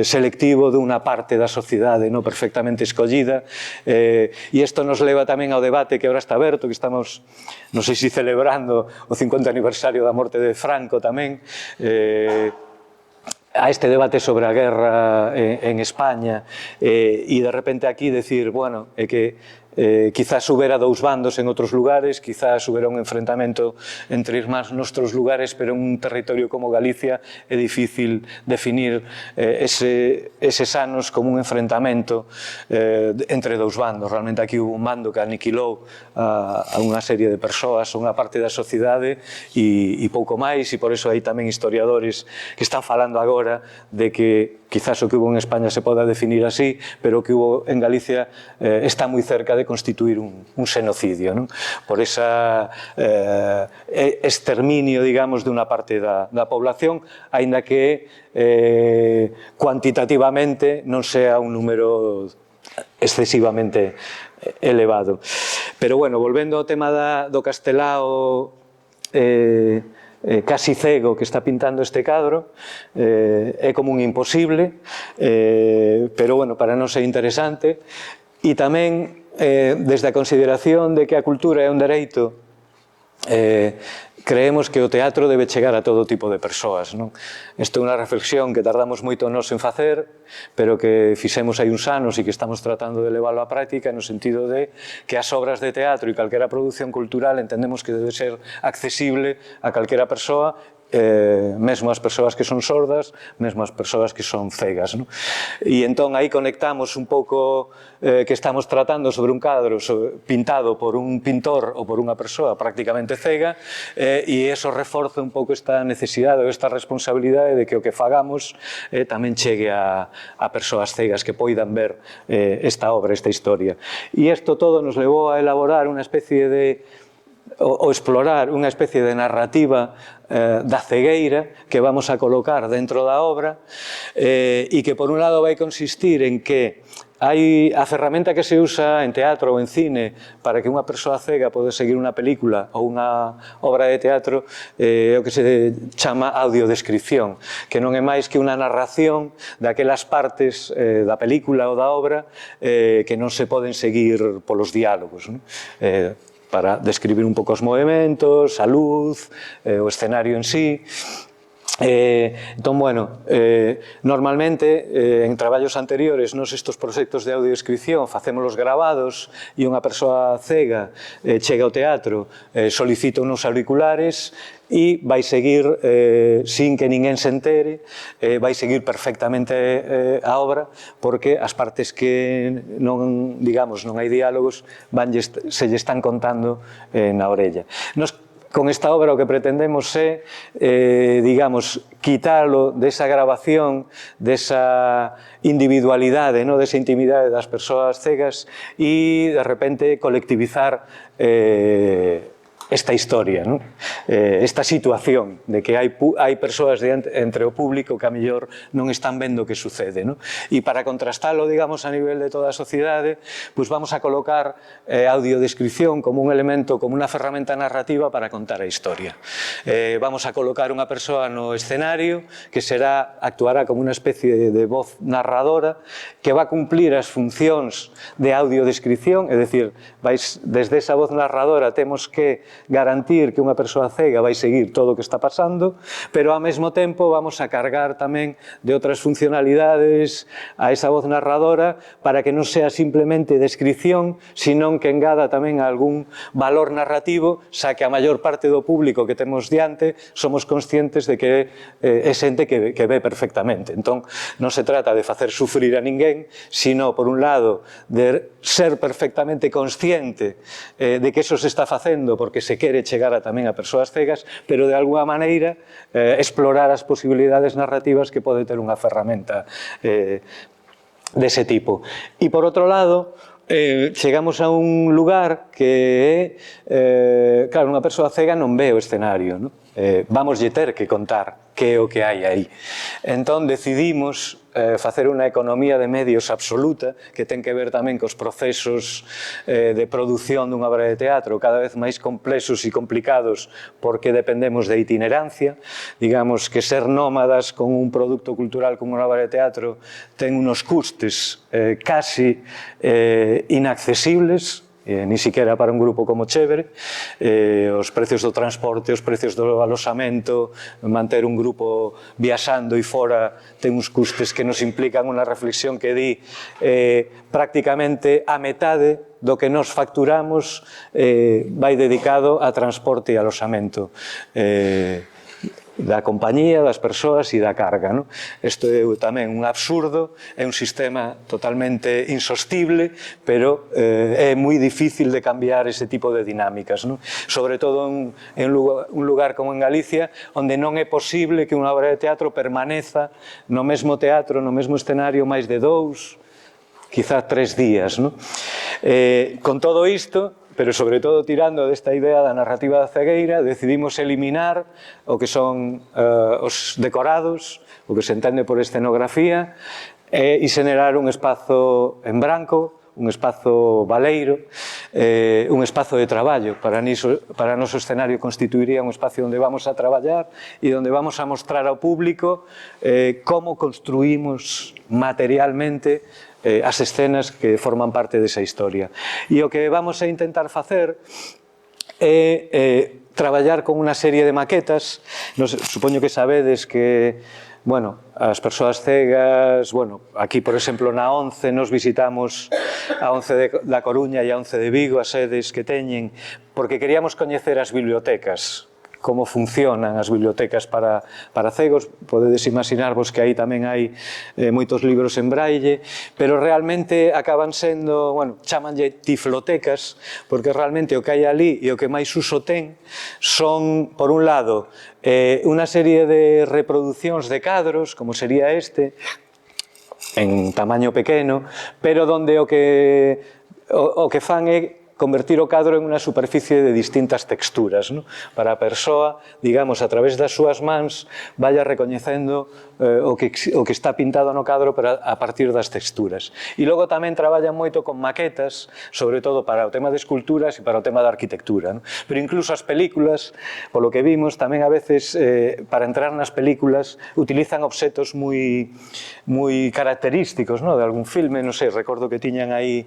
B: selectivo dunha parte da sociedade perfectamente escollida, e isto nos leva tamén ao debate que agora está aberto, que estamos, non sei se celebrando o 50 aniversario da morte de Franco tamén, a este debate sobre a guerra en España, e de repente aquí decir, bueno, é que quizás houbera dous bandos en outros lugares, quizás houbera un enfrentamento entre irmáns nostros lugares, pero en un territorio como Galicia é difícil definir eses anos como un enfrentamento entre dous bandos. Realmente aquí hubo un bando que aniquilou a unha serie de persoas, unha parte da sociedade e pouco máis, e por eso hai tamén historiadores que están falando agora de que quizás o que hubo en España se poda definir así, pero o que hubo en Galicia está moi cerca de constituir un xenocidio, por ese exterminio, digamos, de unha parte da población, aínda que cuantitativamente non sea un número excesivamente elevado. Pero, bueno, volvendo ao tema do Castelao casi cego que está pintando este cadro, é como un imposible, pero, bueno, para non ser interesante. E tamén, desde a consideración de que a cultura é un dereito, creemos que o teatro debe chegar a todo tipo de persoas. Isto é unha reflexión que tardamos moito nos en facer, pero que fixemos hai uns anos e que estamos tratando de leválo á práctica no sentido de que as obras de teatro e calquera produción cultural entendemos que debe ser accesible a calquera persoa, mesmo as persoas que son sordas, mesmo as persoas que son cegas. E entón aí conectamos un pouco que estamos tratando sobre un cadro pintado por un pintor ou por unha persoa prácticamente cega, e eso reforza un pouco esta necesidade ou esta responsabilidade de que o que fagamos tamén chegue a persoas cegas que poidan ver esta obra, esta historia. E isto todo nos levou a elaborar unha especie de ou explorar unha especie de narrativa da cegueira que vamos a colocar dentro da obra e que por un lado vai consistir en que hai a ferramenta que se usa en teatro ou en cine para que unha persoa cega pode seguir unha película ou unha obra de teatro é o que se chama audiodescripción, que non é máis que unha narración daquelas partes da película ou da obra que non se poden seguir polos diálogos, para describir un pouco os movimentos, a luz, o escenario en sí. Entón, bueno, normalmente en traballos anteriores nos estos proxectos de audiodescripción facemos os gravados e unha persoa cega chega ao teatro, solicita unos auriculares e vai seguir sin que ninguén se entere, vai seguir perfectamente a obra porque as partes que non, digamos, non hai diálogos se lle están contando na orella. Con esta obra o que pretendemos é, digamos, quitalo desa grabación, desa individualidade, desa intimidade das persoas cegas e, de repente, colectivizar esta historia, esta situación de que hai persoas entre o público que a mellor non están vendo o que sucede. E para contrastalo, digamos, a nivel de toda a sociedade, pois vamos a colocar audiodescripción como un elemento, como unha ferramenta narrativa para contar a historia. Vamos a colocar unha persoa no escenario que actuará como unha especie de voz narradora que va a cumplir as funcións de audiodescripción, é dicir, desde esa voz narradora temos que garantir que unha persoa cega vai seguir todo o que está pasando, pero ao mesmo tempo vamos a cargar tamén de outras funcionalidades a esa voz narradora para que non sea simplemente descripción, senón que engada tamén algún valor narrativo, xa que a maior parte do público que temos diante somos conscientes de que é xente que ve perfectamente. Entón, non se trata de facer sufrir a ninguén, sino, por un lado, de ser perfectamente consciente de que eso se está facendo porque se quere chegar tamén a persoas cegas, pero de alguna maneira explorar as posibilidades narrativas que pode ter unha ferramenta dese tipo. E, por outro lado, chegamos a un lugar que é, claro, unha persoa cega non ve o escenario, vamoslle ter que contar que é o que hai aí. Entón, decidimos facer unha economía de medios absoluta que ten que ver tamén cos procesos de produción dunha obra de teatro cada vez máis complexos e complicados porque dependemos de itinerancia. Digamos que ser nómadas con un produto cultural como unha obra de teatro ten unos custes casi inaccesibles, ni siquiera para un grupo como Chévere, os precios do transporte, os precios do alosamento, manter un grupo viaxando e fora ten uns custes que nos implican unha reflexión que di prácticamente a metade do que nos facturamos vai dedicado a transporte e alosamento da compañía, das persoas e da carga. Isto é tamén un absurdo, é un sistema totalmente insostible, pero é moi difícil de cambiar ese tipo de dinámicas, sobre todo en un lugar como en Galicia, onde non é posible que unha obra de teatro permaneza no mesmo teatro, no mesmo escenario, máis de 2, quizá 3 días. Con todo isto, pero sobre todo tirando desta idea da narrativa da cegueira, decidimos eliminar o que son os decorados, o que se entende por escenografía, e xenerar un espazo en branco, un espazo baleiro, un espazo de traballo. Para noso escenario constituiría un espacio onde vamos a traballar e onde vamos a mostrar ao público como construímos materialmente as escenas que forman parte desa historia. E o que vamos a intentar facer é traballar con unha serie de maquetas. Supoño que sabedes que as persoas cegas, aquí, por exemplo, na ONCE, nos visitamos a ONCE da Coruña e a ONCE de Vigo, as sedes que teñen, porque queríamos coñecer as bibliotecas, como funcionan as bibliotecas para cegos. Podedes imaginarvos que aí tamén hai moitos libros en braille, pero realmente acaban sendo, chamanlle tiflotecas, porque realmente o que hai ali e o que máis uso ten son, por un lado, unha serie de reproduccións de cadros, como sería este, en tamaño pequeno, pero onde o que fan é convertir o cadro en unha superficie de distintas texturas, para a persoa, digamos, a través das súas mans, vaya recoñecendo o que está pintado no cadro a partir das texturas. E logo tamén traballan moito con maquetas, sobre todo para o tema de esculturas e para o tema da arquitectura. Pero incluso as películas, polo que vimos, tamén a veces, para entrar nas películas, utilizan obxetos moi característicos de algún filme. Non sei, recordo que tiñan aí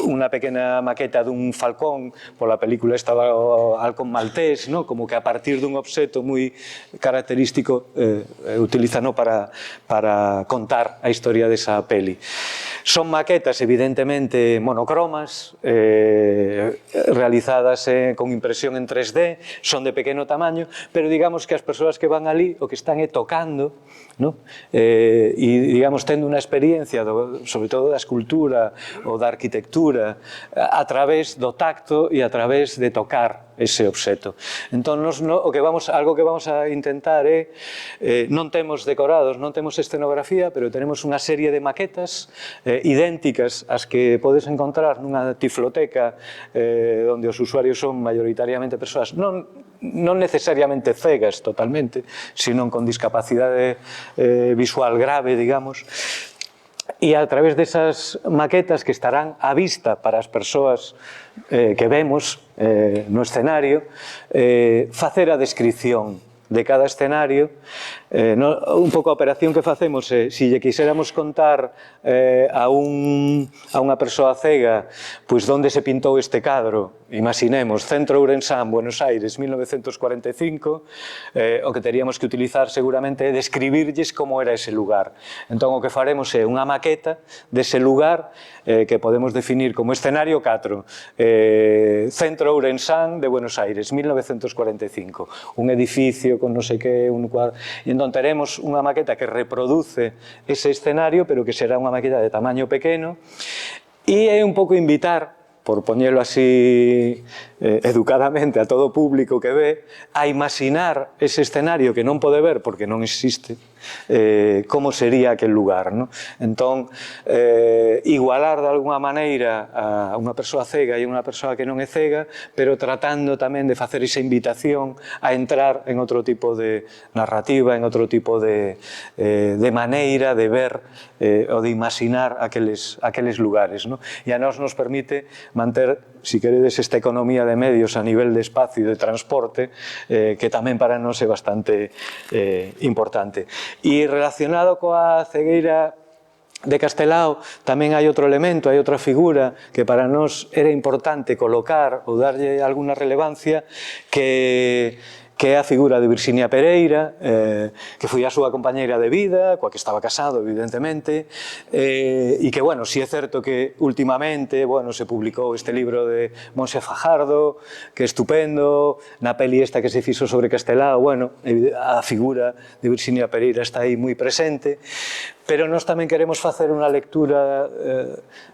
B: unha pequena maqueta dun falcón, pola película estaba o halcón maltés, como que a partir dun obxeto moi característico utilízano para contar a historia desa peli. Son maquetas, evidentemente, monocromas, realizadas con impresión en 3D, son de pequeno tamaño, pero digamos que as persoas que van ali o que están é tocando, e, digamos, tendo unha experiencia, sobre todo da escultura ou da arquitectura, a través do tacto e a través de tocar ese obxeto. Entón, algo que vamos a intentar é, non temos decorados, non temos escenografía, pero tenemos unha serie de maquetas idénticas ás que podes encontrar nunha tifloteca onde os usuarios son maioritariamente persoas non necesariamente cegas totalmente, sino con discapacidade visual grave, digamos. E a través desas maquetas que estarán á vista para as persoas que vemos no escenario, facer a descripción de cada escenario. Un pouco a operación que facemos é, se lle quixéramos contar a unha persoa cega pois onde se pintou este cadro, imaginemos, Centro Ourensán, Buenos Aires, 1945, o que teríamos que utilizar seguramente é describirlles como era ese lugar. Entón, o que faremos é unha maqueta dese lugar que podemos definir como escenario 4, Centro Ourensán de Buenos Aires, 1945, un edificio con non sei que, e entón teremos unha maqueta que reproduce ese escenario, pero que será unha maqueta de tamaño pequeno, e é un pouco invitar, por poñelo así educadamente a todo o público que ve, a imaginar ese escenario que non pode ver porque non existe, como sería aquel lugar. Entón, igualar de alguna maneira a unha persoa cega e a unha persoa que non é cega, pero tratando tamén de facer esa invitación a entrar en outro tipo de narrativa, en outro tipo de maneira de ver ou de imaginar aqueles lugares. E a nós nos permite manter, si queredes, esta economía de medios a nivel de espacio e de transporte, que tamén para nós é bastante importante. E relacionado coa cegueira de Castelao, tamén hai outro elemento, hai outra figura que para nós era importante colocar ou darlle alguna relevancia, que é a figura de Virxinia Pereira, que foi a súa compañeira de vida, coa que estaba casado, evidentemente, e que, bueno, si é certo que últimamente, bueno, se publicou este libro de Monse Fajardo, que é estupendo, na peli esta que se fixo sobre Castelao, bueno, a figura de Virxinia Pereira está aí moi presente, pero nós tamén queremos facer unha lectura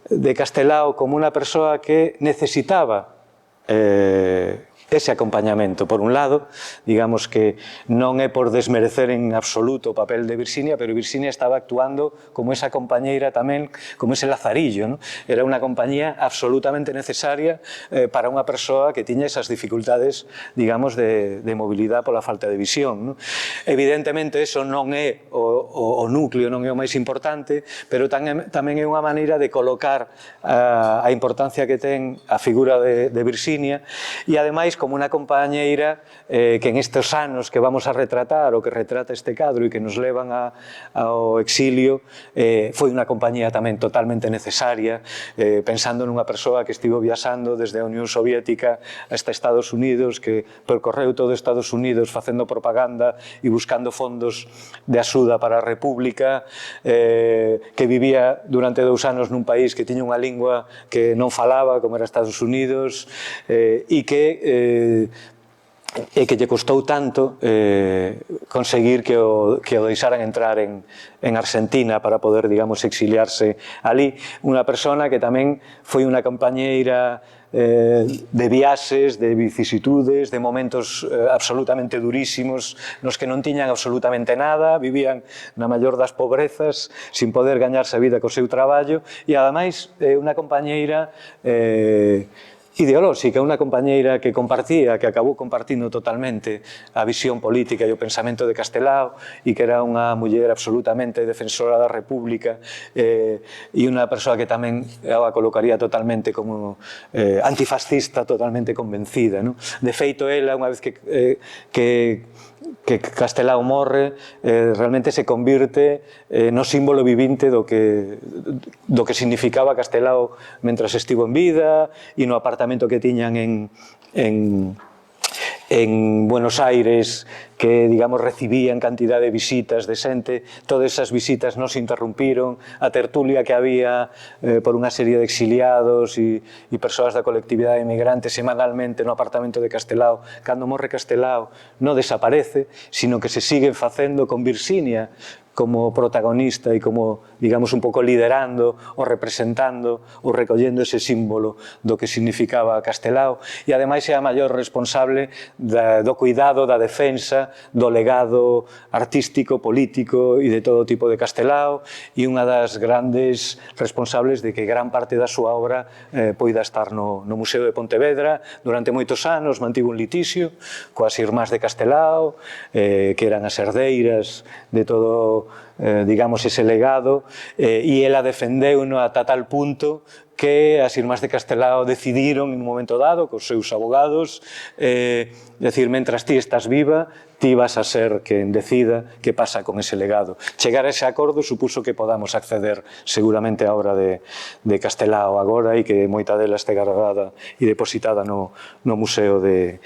B: de Castelao como unha persoa que necesitaba ese acompañamento. Por un lado, digamos que non é por desmerecer en absoluto o papel de Virxinia, pero Virxinia estaba actuando como esa compañeira tamén, como ese lazarillo, ¿no? Era unha compañía absolutamente necesaria para unha persoa que tiña esas dificultades, digamos, de mobilidade pola falta de visión, ¿no? Evidentemente, eso non é o núcleo, non é o máis importante, pero tamén é unha maneira de colocar a importancia que ten a figura de Virxinia e, ademais, como unha compañeira que en estes anos que vamos a retratar ou que retrata este cadro e que nos levan ao exilio, foi unha compañía tamén totalmente necesaria, pensando nunha persoa que estivo viaxando desde a Unión Soviética hasta Estados Unidos, que percorreu todo Estados Unidos facendo propaganda e buscando fondos de axuda para a República, que vivía durante 2 anos nun país que tiña unha lingua que non falaba, como era Estados Unidos, e que lle costou tanto conseguir que o deixaran entrar en Argentina para poder, digamos, exiliarse ali. Unha persona que tamén foi unha compañeira de viaxes, de vicisitudes, de momentos absolutamente durísimos nos que non tiñan absolutamente nada, vivían na maior das pobrezas, sin poder gañarse a vida co seu traballo, e ademais unha compañeira ideolóxica, unha compañeira que compartía, que acabou compartindo totalmente a visión política e o pensamento de Castelao e que era unha muller absolutamente defensora da República e unha persoa que tamén a colocaría totalmente como antifascista, totalmente convencida, ¿no? De feito, ela, unha vez que Castelao morre, realmente se convirte no símbolo vivinte do que significaba Castelao mentras estivo en vida e no apartamento que tiñan en Buenos Aires, que, digamos, recibían cantidad de visitas de xente. Todas esas visitas non se interrumpiron. A tertulia que había por unha serie de exiliados e persoas da colectividade inmigrante semanalmente no apartamento de Castelao, cando morre Castelao, non desaparece, sino que se siguen facendo con Virxinia como protagonista e como, digamos, un pouco liderando ou representando ou recollendo ese símbolo do que significaba Castelao, e ademais é a maior responsable do cuidado, da defensa, do legado artístico, político e de todo tipo de Castelao, e unha das grandes responsables de que gran parte da súa obra poida estar no Museo de Pontevedra. Durante moitos anos mantivo un litixio coas irmás de Castelao, que eran as herdeiras de todo, digamos, ese legado, e ela defendeu-no ata tal punto que as irmás de Castelao decidiron en un momento dado, cos seus abogados, decir, mentras ti estás viva, ti vas a ser quen decida que pasa con ese legado. Chegar a ese acordo supuso que podamos acceder seguramente á obra de Castelao agora e que moita dela este guardada e depositada no Museo de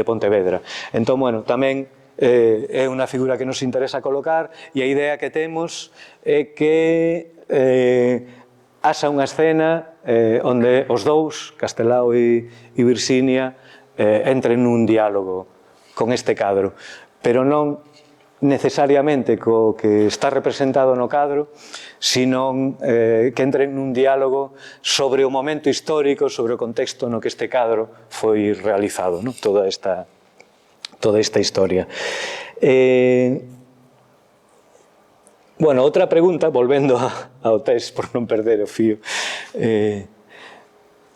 B: Pontevedra. Entón, bueno, tamén é unha figura que nos interesa colocar, e a idea que temos é que haxa unha escena onde os dous, Castelao e Virxinia, entren nun diálogo con este cadro, pero non necesariamente co que está representado no cadro, sino que entren nun diálogo sobre o momento histórico, sobre o contexto no que este cadro foi realizado, ¿no? Toda esta historia. Bueno, outra pregunta, volvendo ao test por non perder o fío,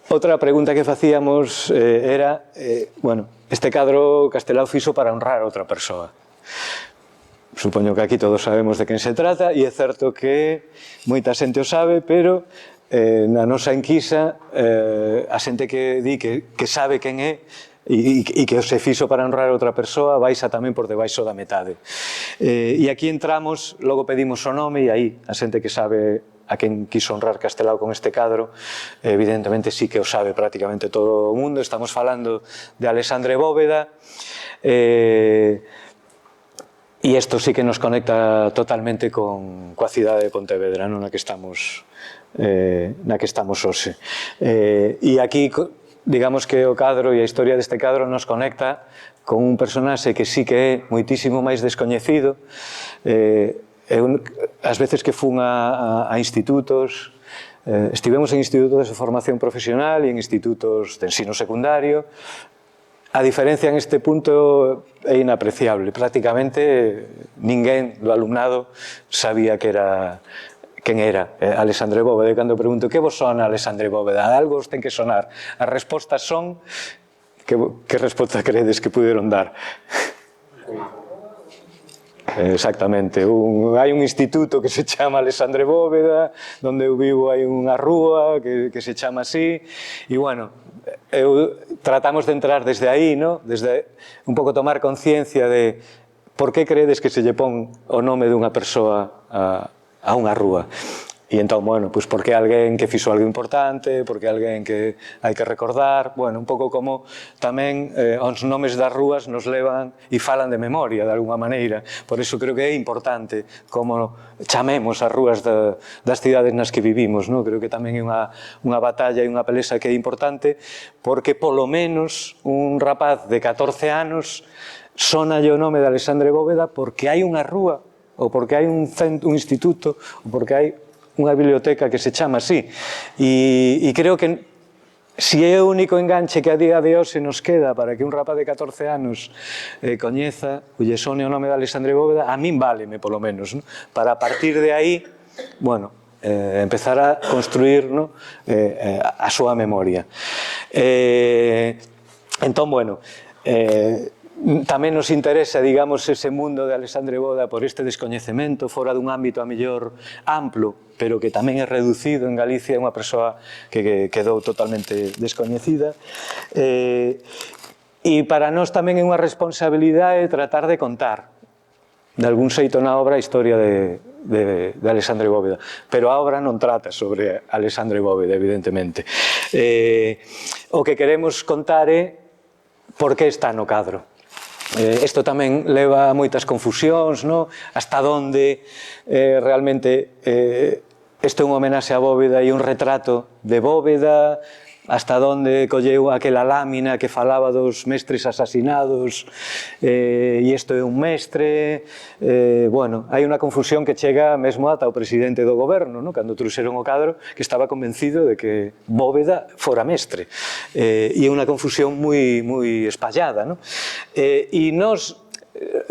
B: outra pregunta que facíamos era, bueno, este cadro Castelao fixo para honrar a outra persoa. Supoño que aquí todos sabemos de quen se trata, e é certo que moita xente o sabe, pero na nosa enquisa a xente que di que sabe quen é e que se fixo para honrar a outra persoa baixa tamén por debaixo da metade. E aquí entramos, logo pedimos o nome, e aí a xente que sabe a quen quiso honrar Castelao con este cadro, evidentemente sí que o sabe prácticamente todo o mundo. Estamos falando de Alexandre Bóveda, e isto sí que nos conecta totalmente coa cidade de Pontevedra, na que estamos hoxe. E aquí, digamos que o cadro e a historia deste cadro nos conecta con un personaxe que sí que é moitísimo máis descoñecido. As veces que fun a institutos, estivemos en institutos de formación profesional e en institutos de ensino secundario, A diferencia en este punto é inapreciable. Prácticamente ninguén do alumnado sabía quen era Alexandre Bóveda. E cando pregunto que vos sona Alexandre Bóveda, algo os ten que sonar. As respostas son... Que resposta credes que puderon dar? Exactamente. Hai un instituto que se chama Alexandre Bóveda, onde eu vivo hai unha rúa que se chama así, e, bueno, tratamos de entrar desde aí, ¿no? Desde un pouco tomar conciencia de por que credes que se lle pon o nome dunha persoa a unha rúa. E entón, bueno, pois porque alguén que fixo algo importante, porque alguén que hai que recordar, bueno, un pouco como tamén os nomes das rúas nos levan e falan de memoria, de alguma maneira. Por iso creo que é importante como chamemos as rúas das cidades nas que vivimos, non? Creo que tamén é unha batalla e unha pelesa que é importante, porque polo menos un rapaz de 14 anos sonalle o nome de Alexandre Bóveda porque hai unha rúa, ou porque hai un instituto, ou porque hai unha biblioteca que se chama así. E creo que si é o único enganche que a día de hoxe nos queda para que un rapaz de 14 anos coñeza o lle sone o nome de Alexandre Bóveda, a min váleme, polo menos, ¿no? Para a partir de aí, bueno, empezar a construir, ¿no? A súa memoria. Entón, bueno, tamén nos interesa, digamos, ese mundo de Alexandre Bóveda por este descoñecemento fora dun ámbito a mellor amplo, pero que tamén é reducido en Galicia, é unha persoa que quedou totalmente descoñecida. E para nós tamén é unha responsabilidade tratar de contar de algún xeito na obra a historia de Alexandre Bóveda, pero a obra non trata sobre Alexandre Bóveda, evidentemente. O que queremos contar é por que está no cadro. Isto tamén leva a moitas confusións, no? Hasta onde realmente isto é unha homenaxe a Bóveda e un retrato de Bóveda, hasta onde colleu aquela lámina que falaba dos mestres asasinados e isto é un mestre. Bueno, hai unha confusión que chega mesmo ata o presidente do goberno, no? Cando trouxeron o cadro, que estaba convencido de que Bóveda fora mestre. E é unha confusión moi espallada, no? E nós,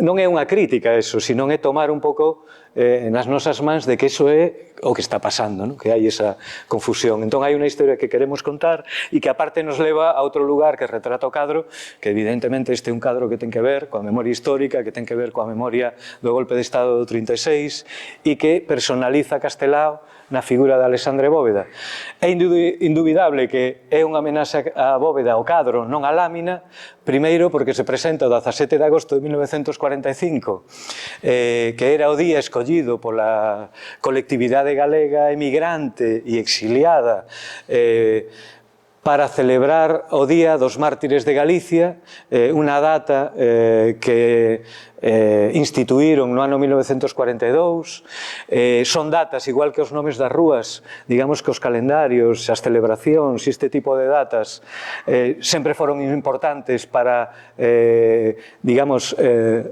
B: non é unha crítica eso, sino é tomar un pouco nas nosas mans de que iso é o que está pasando, ¿no? Que hai esa confusión. Entón, hai unha historia que queremos contar e que aparte nos leva a outro lugar que retrata o cadro, que evidentemente este é un cadro que ten que ver coa memoria histórica, que ten que ver coa memoria do golpe de Estado do 36 e que personaliza Castelao na figura de Alexandre Bóveda. É indubidable que é unha homenaxe a Bóveda ao cadro, non a lámina, primeiro porque se presenta o 17 de agosto de 1945, que era o día escollido pola colectividade galega emigrante e exiliada para celebrar o Día dos Mártires de Galicia, unha data que instituíron no ano 1942. Son datas, igual que os nomes das rúas, digamos que os calendarios, as celebracións, este tipo de datas, sempre foron importantes para, digamos,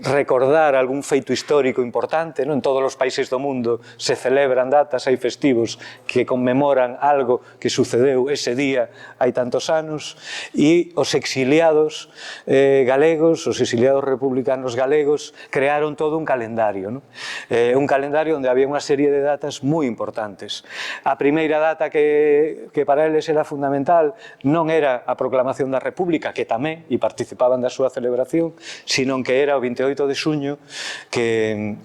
B: recordar algún feito histórico importante. En todos os países do mundo se celebran datas, hai festivos que conmemoran algo que sucedeu ese día hai tantos anos, e os exiliados galegos, os exiliados republicanos galegos, crearon todo un calendario, ¿no? Un calendario onde había unha serie de datas moi importantes. A primeira data que para eles era fundamental non era a proclamación da República, que tamén, e participaban da súa celebración, sino que era o 28 de xuño, que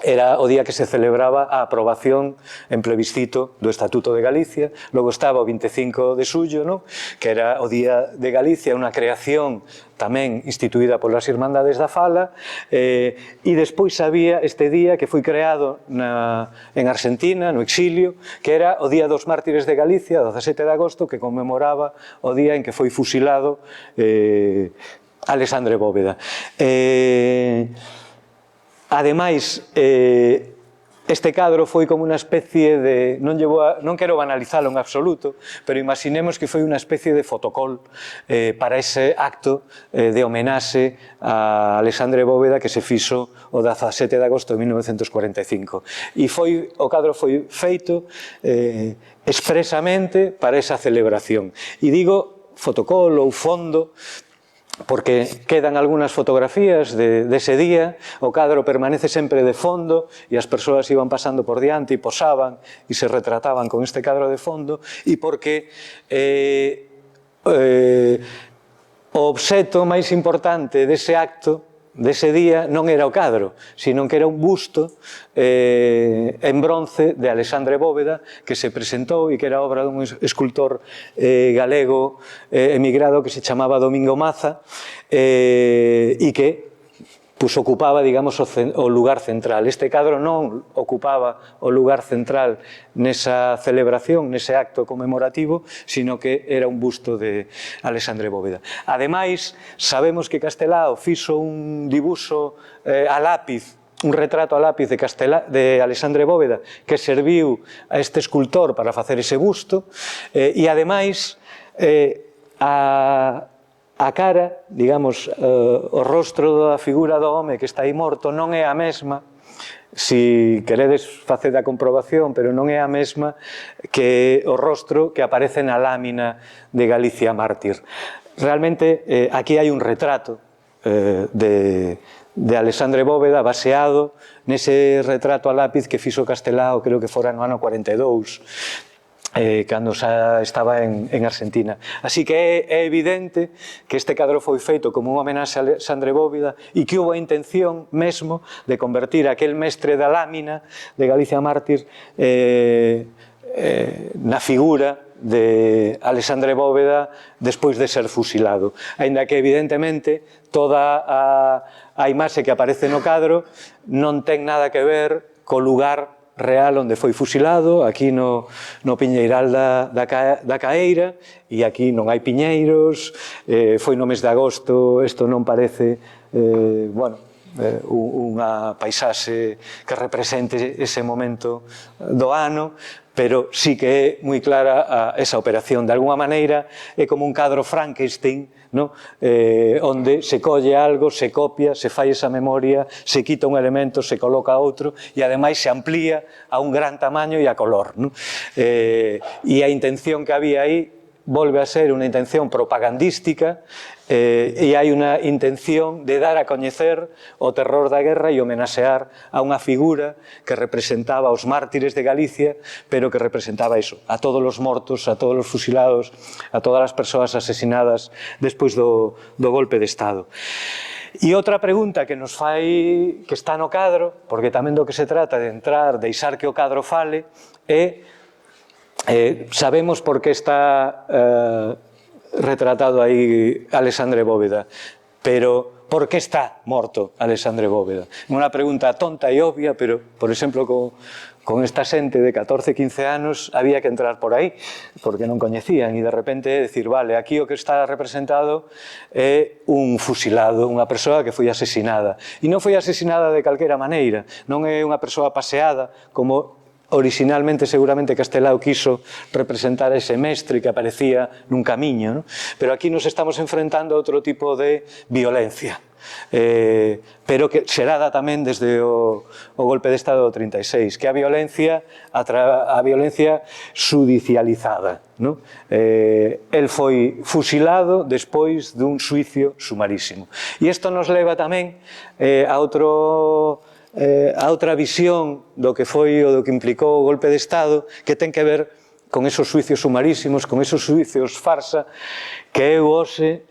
B: era o día que se celebraba a aprobación en plebiscito do Estatuto de Galicia. Logo estaba o 25 de xullo, ¿no? Que era o Día de Galicia, unha creación tamén instituída polas Irmandades da Fala, e despois había este día que foi creado en Argentina, no exilio, que era o Día dos Mártires de Galicia, 17 de agosto, que conmemoraba o día en que foi fusilado Alexandre Bóveda. Ademais, este cadro foi como unha especie de... Non quero banalizalo en absoluto, pero imaginemos que foi unha especie de fotocol para ese acto de homenaxe a Alexandre Bóveda que se fixo o 17 de agosto de 1945. E o cadro foi feito expresamente para esa celebración. E digo fotocol ou fondo porque quedan algunhas fotografías dese día, o cadro permanece sempre de fondo e as persoas iban pasando por diante e posaban e se retrataban con este cadro de fondo, e porque o obxecto máis importante dese acto, dese día, non era o cadro, sino que era un busto en bronce de Alexandre Bóveda que se presentou e que era obra dun escultor galego emigrado que se chamaba Domingo Maza e que ocupaba, digamos, o lugar central. Este cadro non ocupaba o lugar central nesa celebración, nese acto conmemorativo, sino que era un busto de Alexandre Bóveda. Ademais, sabemos que Castelao fixo un dibuixo a lápiz, un retrato a lápiz de Alexandre Bóveda que serviu a este escultor para facer ese busto e, ademais, a cara, digamos, o rostro da figura do home que está aí morto non é a mesma, si queredes facer a comprobación, pero non é a mesma que o rostro que aparece na lámina de Galicia Mártir. Realmente, aquí hai un retrato de Alexandre Bóveda baseado nese retrato a lápiz que fixo Castelao, creo que fora no ano 42, cando xa estaba en Argentina. Así que é evidente que este cadro foi feito como un homenaxe a Alexandre Bóveda e que houve a intención mesmo de convertir aquel mestre da lámina de Galicia Mártir na figura de Alexandre Bóveda despois de ser fusilado. Aínda que, evidentemente, toda a imaxe que aparece no cadro non ten nada que ver co lugar real onde foi fusilado, aquí no Piñeiral da Caeira, e aquí non hai piñeiros, foi no mes de agosto, isto non parece, unha paisaxe que represente ese momento do ano, pero sí que é moi clara esa operación. De alguma maneira é como un cadro Frankenstein, onde se colle algo, se copia, se fai esa memoria, se quita un elemento, se coloca outro e ademais se amplía a un gran tamaño e a color. E a intención que había aí volve a ser unha intención propagandística e hai unha intención de dar a coñecer o terror da guerra e homenaxear a unha figura que representaba os mártires de Galicia, pero que representaba iso, a todos os mortos, a todos os fusilados, a todas as persoas asesinadas despois do golpe de Estado. E outra pregunta que nos fai, que está no cadro, porque tamén do que se trata de entrar, deixar que o cadro fale, é sabemos por que está retratado aí Alexandre Bóveda, pero por que está morto Alexandre Bóveda? Unha pregunta tonta e obvia, pero, por exemplo, con esta xente de 14, 15 anos había que entrar por aí, porque non coñecían, e de repente decir, vale, aquí o que está representado é un fusilado, unha persoa que foi asesinada. E non foi asesinada de calquera maneira, non é unha persoa paseada, como originalmente seguramente Castelao quiso representar a ese mestre que aparecía nun camiño, pero aquí nos estamos enfrentando a outro tipo de violencia, pero que xerada tamén desde o golpe de Estado do 36, que a violencia judicializada. El foi fusilado despois dun xuicio sumarísimo. E isto nos leva tamén a outra visión do que foi ou do que implicou o golpe de Estado, que ten que ver con esos xuicios sumarísimos, con esos xuicios farsa, que eu hoxe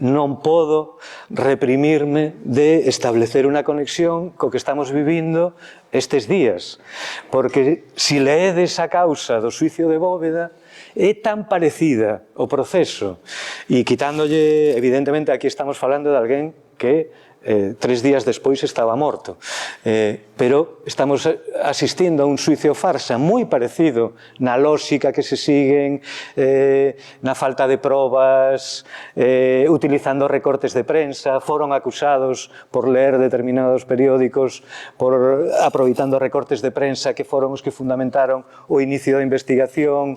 B: non podo reprimirme de establecer unha conexión co que estamos vivindo estes días, porque se leedes a causa do xuicio de Bóveda, é tan parecida o proceso, e quitándolle, evidentemente, aquí estamos falando de alguén que 3 días despois estaba morto, pero estamos asistindo a un xuicio farsa moi parecido na lógica que se siguen, na falta de probas, utilizando recortes de prensa, foron acusados por ler determinados periódicos, por aproveitando recortes de prensa que foron os que fundamentaron o inicio da investigación,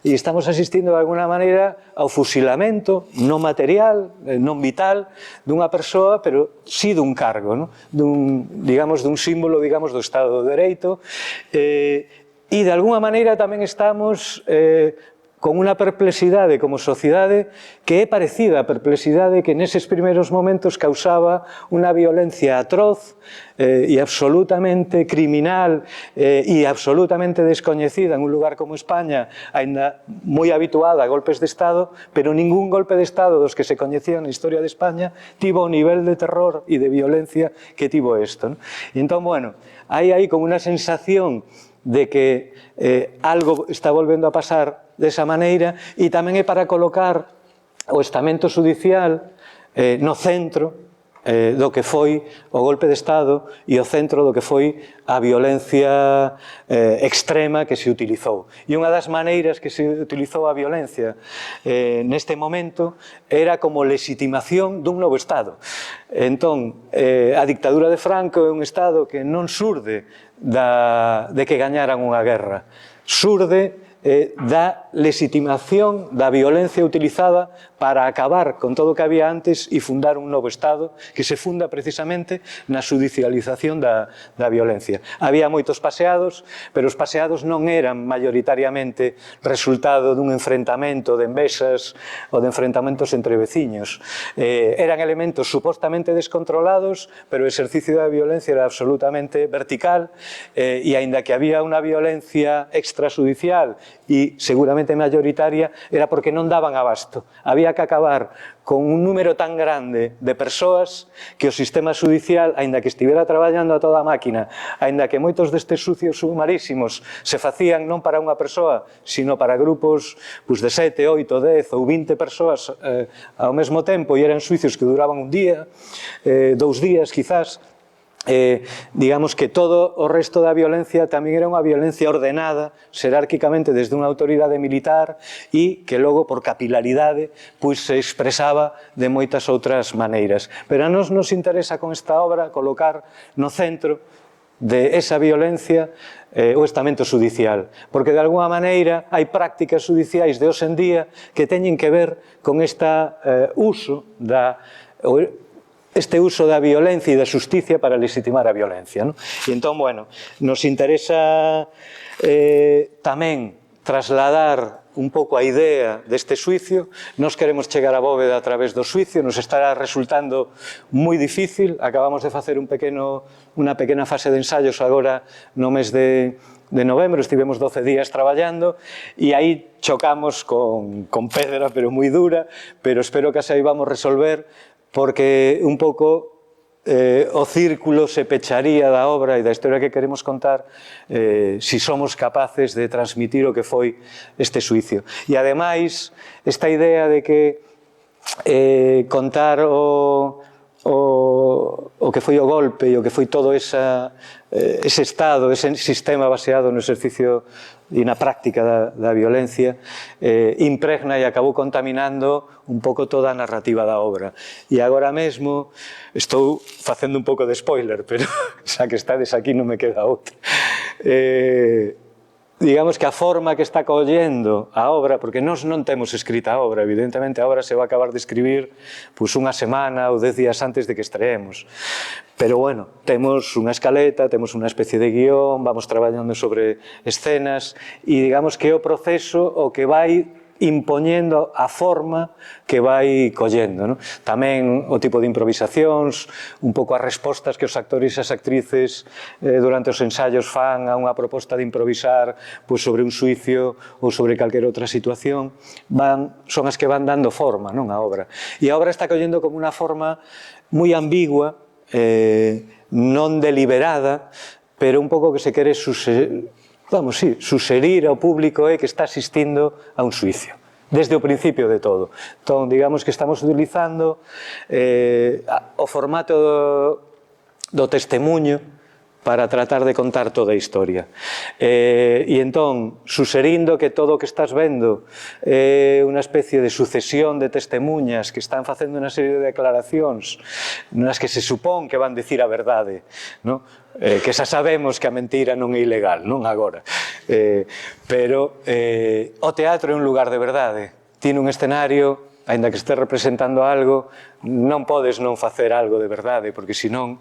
B: e estamos asistindo de alguna maneira ao fusilamento non material, non vital, dunha persoa, pero sí dun cargo, dun símbolo, digamos, do Estado de Dereito, e de alguna maneira tamén estamos con unha perplexidade como sociedade que é parecida á perplexidade que neses primeiros momentos causaba unha violencia atroz e absolutamente criminal e absolutamente descoñecida en un lugar como España, aínda moi habituada a golpes de Estado, pero ningún golpe de Estado dos que se coñecían na historia de España tivo o nivel de terror e de violencia que tivo isto. E entón, bueno, hai aí como unha sensación de que algo está volvendo a pasar desa maneira, e tamén é para colocar o estamento judicial no centro do que foi o golpe de Estado e o centro do que foi a violencia extrema que se utilizou. E unha das maneiras que se utilizou a violencia neste momento era como legitimación dun novo Estado. Entón, a dictadura de Franco é un Estado que non surde de que gañaran unha guerra, surde da legitimación da violencia utilizada para acabar con todo o que había antes e fundar un novo Estado que se funda precisamente na judicialización da violencia. Había moitos paseados, pero os paseados non eran maioritariamente resultado dun enfrentamento de envexas ou de enfrentamentos entre veciños. Eran elementos supostamente descontrolados, pero o exercicio da violencia era absolutamente vertical e, aínda que había unha violencia extrajudicial e seguramente mayoritaria, era porque non daban abasto. Había que acabar con un número tan grande de persoas que o sistema judicial, aínda que estivera traballando a toda a máquina, aínda que moitos destes sucios sumarísimos se facían non para unha persoa, sino para grupos de 7, 8, 10 ou 20 persoas ao mesmo tempo, e eran xuicios que duraban un día, 2 días, quizás, digamos que todo o resto da violencia tamén era unha violencia ordenada xerárquicamente desde unha autoridade militar e que logo por capilaridade pois se expresaba de moitas outras maneiras. Pero a nos interesa con esta obra colocar no centro de esa violencia o estamento judicial, porque de alguma maneira hai prácticas judiciais de hoxe en día que teñen que ver con este uso da violencia e da xusticia para legitimar a violencia. E entón, bueno, nos interesa tamén trasladar un pouco a idea deste xuicio. Nos queremos chegar a bóveda a través do xuicio, nos estará resultando moi difícil. Acabamos de facer unha pequena fase de ensaios agora no mes de novembro, estivemos 12 días traballando e aí chocamos con pedra, pero moi dura, pero espero que así vamos resolver, porque un pouco o círculo se pecharía da obra e da historia que queremos contar si somos capaces de transmitir o que foi este xuicio. E ademais, esta idea de que contar o que foi o golpe e o que foi todo ese estado, ese sistema baseado no exercicio e na práctica da violencia, impregna e acabou contaminando un pouco toda a narrativa da obra. E agora mesmo estou facendo un pouco de spoiler, pero xa que estades aquí non me queda outra. Digamos que a forma que está collendo a obra, porque nós non temos escrita a obra, evidentemente a obra se va a acabar de escribir unha semana ou 10 días antes de que estreemos. Pero, bueno, temos unha escaleta, temos unha especie de guión, vamos traballando sobre escenas e digamos que é o proceso o que vai impoñendo a forma que vai collendo. Tamén o tipo de improvisacións, un pouco as respostas que os actores e as actrices durante os ensaios fan a unha proposta de improvisar sobre un xuicio ou sobre calquera outra situación, son as que van dando forma á obra. E a obra está collendo como unha forma moi ambigua, non deliberada, pero un pouco que se quere suxerir ao público que está asistindo a un xuicio, desde o principio de todo. Entón, digamos que estamos utilizando o formato do testemunho para tratar de contar toda a historia. E entón, suxerindo que todo o que estás vendo é unha especie de sucesión de testemunhas que están facendo unha serie de declaracións nas que se supón que van dicir a verdade, que xa sabemos que a mentira non é ilegal, non agora. Pero o teatro é un lugar de verdade. Tiene un escenario, aínda que estés representando algo, non podes non facer algo de verdade, porque senón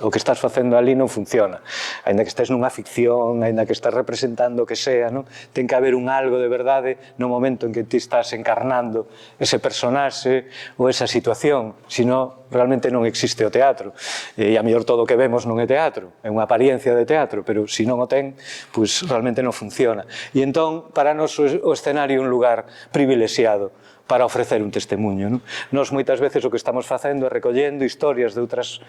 B: o que estás facendo ali non funciona. Ainda que estés nunha ficción, ainda que estás representando o que sea, non? Ten que haber un algo de verdade no momento en que ti estás encarnando ese personaxe ou esa situación, senón realmente non existe o teatro. E a mellor todo o que vemos non é teatro, é unha apariencia de teatro, pero se non o ten, pois realmente non funciona. E entón, para nós o escenario é un lugar privilexiado para ofrecer un testemunho. Nós moitas veces o que estamos facendo é recollendo historias de outras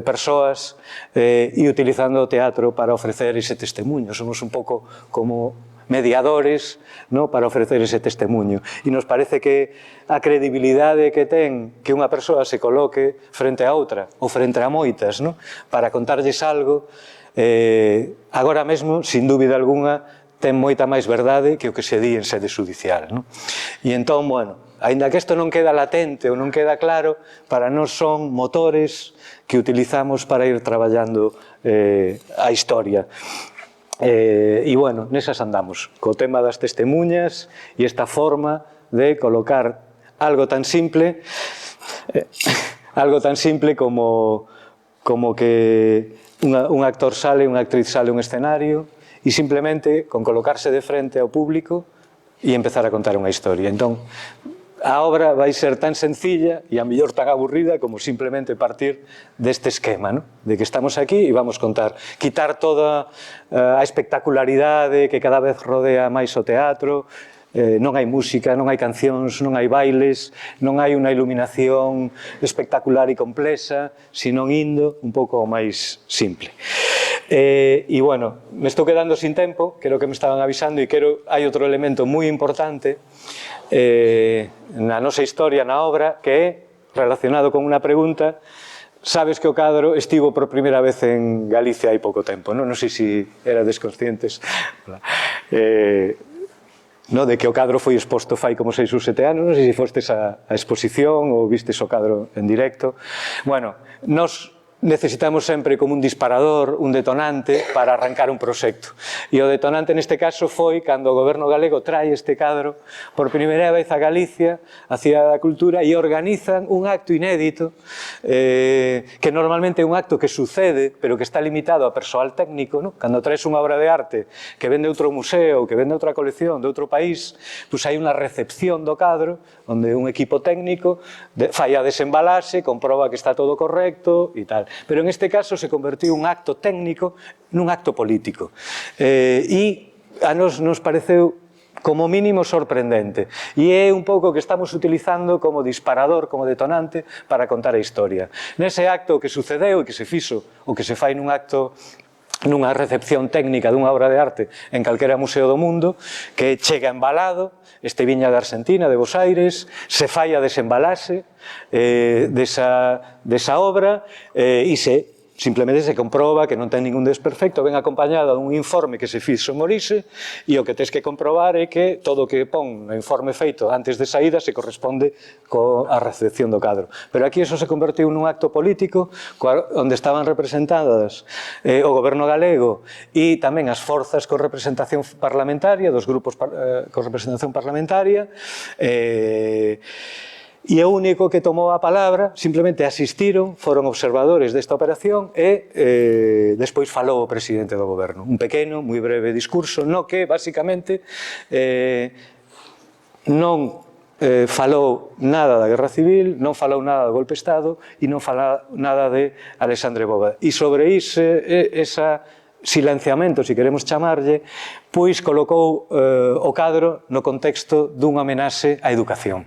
B: persoas e utilizando o teatro para ofrecer ese testemunho. Somos un pouco como mediadores para ofrecer ese testemunho. E nos parece que a credibilidade que ten que unha persoa se coloque frente a outra ou frente a moitas para contarlles algo, agora mesmo, sin dúbida alguna, ten moita máis verdade que o que se di en sede judicial. E entón, bueno, aínda que isto non queda latente ou non queda claro, para nós son motores que utilizamos para ir traballando a historia. E, bueno, nesas andamos, co tema das testemunhas e esta forma de colocar algo tan simple como que un actor sale, unha actriz sale a un escenario e simplemente con colocarse de frente ao público e empezar a contar unha historia. Entón, a obra vai ser tan sencilla e a mellor tan aburrida como simplemente partir deste esquema, de que estamos aquí e vamos contar. Quitar toda a espectacularidade que cada vez rodea máis o teatro. Non hai música, non hai cancións, non hai bailes, non hai unha iluminación espectacular e complexa, senón indo un pouco máis simple. E, bueno, me estou quedando sin tempo, que é o que me estaban avisando, e hai outro elemento moi importante na nosa historia, na obra, que é relacionado con unha pregunta. Sabes que o cadro estivo por primeira vez en Galicia hai pouco tempo, non sei se erades conscientes de que o cadro foi exposto fai como 6 ou 7 anos, non sei se fostes a exposición ou vistes o cadro en directo. Bueno, nos necesitamos sempre como un disparador, un detonante para arrancar un proxecto. E o detonante neste caso foi cando o goberno galego trae este cadro por primeira vez a Galicia, a Cidade da Cultura, e organizan un acto inédito que normalmente é un acto que sucede, pero que está limitado a persoal técnico. Cando traes unha obra de arte que vende outro museo, que vende outra colección de outro país, pois hai unha recepción do cadro onde un equipo técnico fai a desembalaxe, comproba que está todo correcto e tal. Pero en este caso se convertiu un acto técnico nun acto político. E a nos pareceu como mínimo sorprendente. E é un pouco que estamos utilizando como disparador, como detonante para contar a historia. Nese acto que sucedeu e que se fixo, o que se fai nun acto, nunha recepción técnica dunha obra de arte en calquera museo do mundo, que chega embalado, este viña de Argentina, de Bos Aires, se fai a desembalaxe desa obra e simplemente se comproba que non ten ningún desperfecto, ven acompañada dun informe que se fixo en Morise, e o que tens que comprobar é que todo o que pon no informe feito antes de saída se corresponde coa recepción do cadro. Pero aquí eso se convertiu nun acto político onde estaban representadas o goberno galego e tamén as forzas con representación parlamentaria, dos grupos con representación parlamentaria, e o único que tomou a palabra, simplemente asistiron, foron observadores desta operación e despois falou o presidente do goberno. Un pequeno, moi breve discurso, no que, basicamente, non falou nada da Guerra Civil, non falou nada do golpe de Estado e non falou nada de Alexandre Bóveda. E sobre esa silenciamento, se queremos chamarlle, pois colocou o cadro no contexto dunha homenaxe á educación.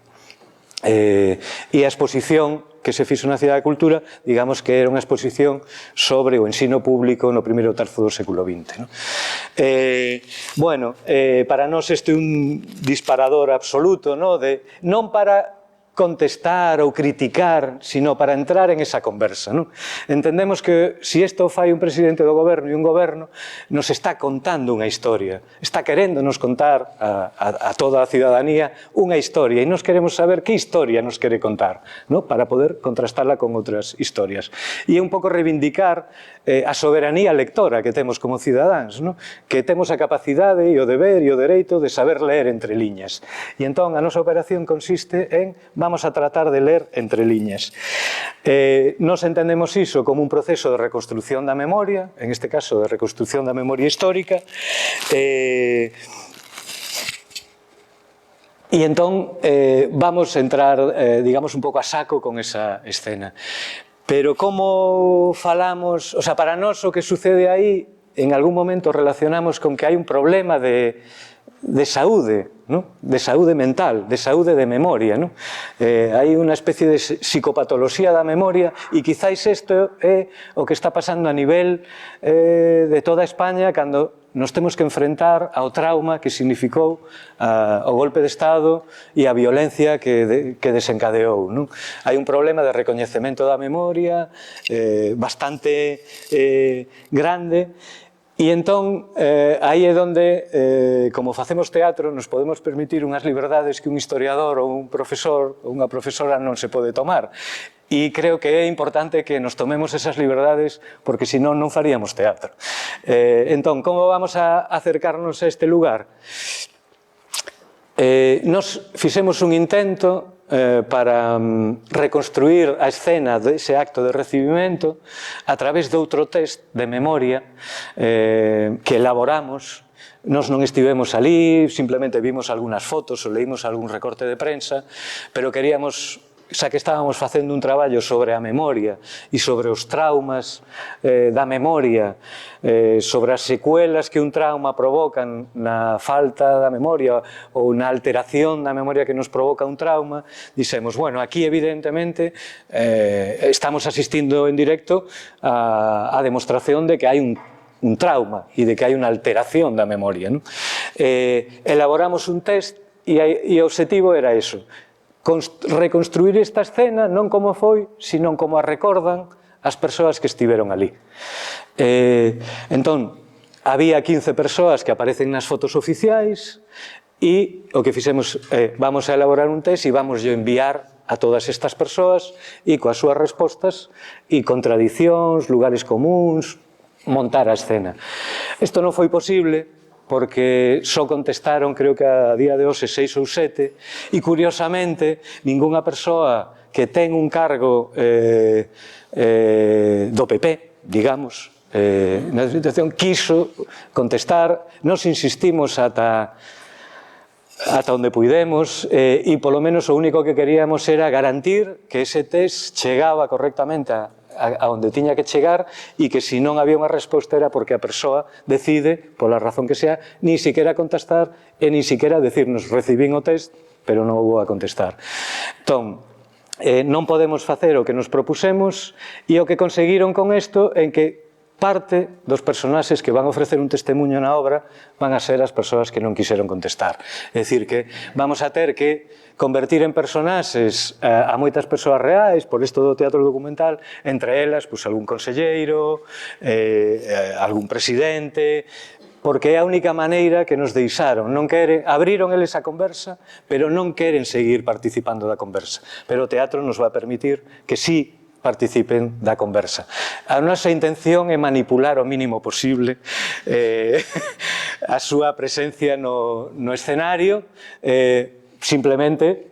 B: E a exposición que se fixo na Cidade da Cultura, digamos que era unha exposición sobre o ensino público no primeiro terzo do século XX. Bueno, para nós este é un disparador absoluto, non para contestar ou criticar, sino para entrar en esa conversa. Entendemos que se isto fai un presidente do goberno e un goberno, nos está contando unha historia, está queréndonos contar a toda a cidadanía unha historia, e nos queremos saber que historia nos quere contar, para poder contrastarla con outras historias. E é un pouco reivindicar a soberanía lectora que temos como cidadáns, que temos a capacidade e o deber e o dereito de saber ler entre liñas. E entón a nosa operación consiste en vamos a tratar de ler entre liñas. Nos entendemos iso como un proceso de reconstrucción da memoria, en este caso de reconstrucción da memoria histórica, e entón vamos a entrar, digamos, un pouco a saco con esa escena. Pero como falamos, o sea, para nós o que sucede aí, en algún momento relacionamos con que hai un problema de saúde, ¿no? De saúde mental, de saúde de memoria, ¿no? Hai unha especie de psicopatoloxía da memoria e quizáis isto é o que está pasando a nivel de toda España cando nos temos que enfrentar ao trauma que significou o golpe de Estado e a violencia que desencadeou, non? Hai un problema de recoñecemento da memoria bastante grande. E entón, aí é onde, como facemos teatro, nos podemos permitir unhas liberdades que un historiador ou un profesor ou unha profesora non se pode tomar. E creo que é importante que nos tomemos esas liberdades porque senón non faríamos teatro. Entón, como vamos a acercarnos a este lugar? Nos fixemos un intento para reconstruir a escena dese acto de recibimento a través de outro test de memoria que elaboramos. Nos non estivemos ali, simplemente vimos algunhas fotos ou leímos algún recorte de prensa, pero queríamos, xa que estábamos facendo un traballo sobre a memoria e sobre os traumas da memoria, sobre as secuelas que un trauma provocan na falta da memoria ou na alteración da memoria que nos provoca un trauma, dixemos, bueno, aquí evidentemente estamos asistindo en directo a demostración de que hai un trauma e de que hai unha alteración da memoria, non? Elaboramos un test e o obxectivo era eso, reconstruir esta escena non como foi, sino como a recordan as persoas que estiveron ali. Entón, había 15 persoas que aparecen nas fotos oficiais e o que fixemos é, vamos a elaborar un test e vamos a enviar a todas estas persoas e coas súas respostas e contradicións, lugares comuns, montar a escena. Isto non foi posible porque só contestaron, creo que a día de hoxe, 6 ou 7, e curiosamente, ningunha persoa que ten un cargo do PP, digamos, na situación, quiso contestar. Nos insistimos ata onde puidemos e polo menos o único que queríamos era garantir que ese test chegaba correctamente a onde tiña que chegar e que se non había unha resposta era porque a persoa decide, pola razón que sea, ni siquiera contestar e ni siquiera decirnos recibín o test, pero non vou a contestar. Entón, non podemos facer o que nos propusemos e o que conseguiron con isto en que parte dos personaxes que van a ofrecer un testemunho na obra van a ser as persoas que non quixeron contestar. É dicir, que vamos a ter que convertir en personaxes a moitas persoas reais, por isto do teatro documental, entre elas, algún conselleiro, algún presidente, porque é a única maneira que nos deixaron. Non queren, abriron eles a conversa, pero non queren seguir participando da conversa. Pero o teatro nos va a permitir que sí participen da conversa. A nosa intención é manipular o mínimo posible a súa presencia no escenario, simplemente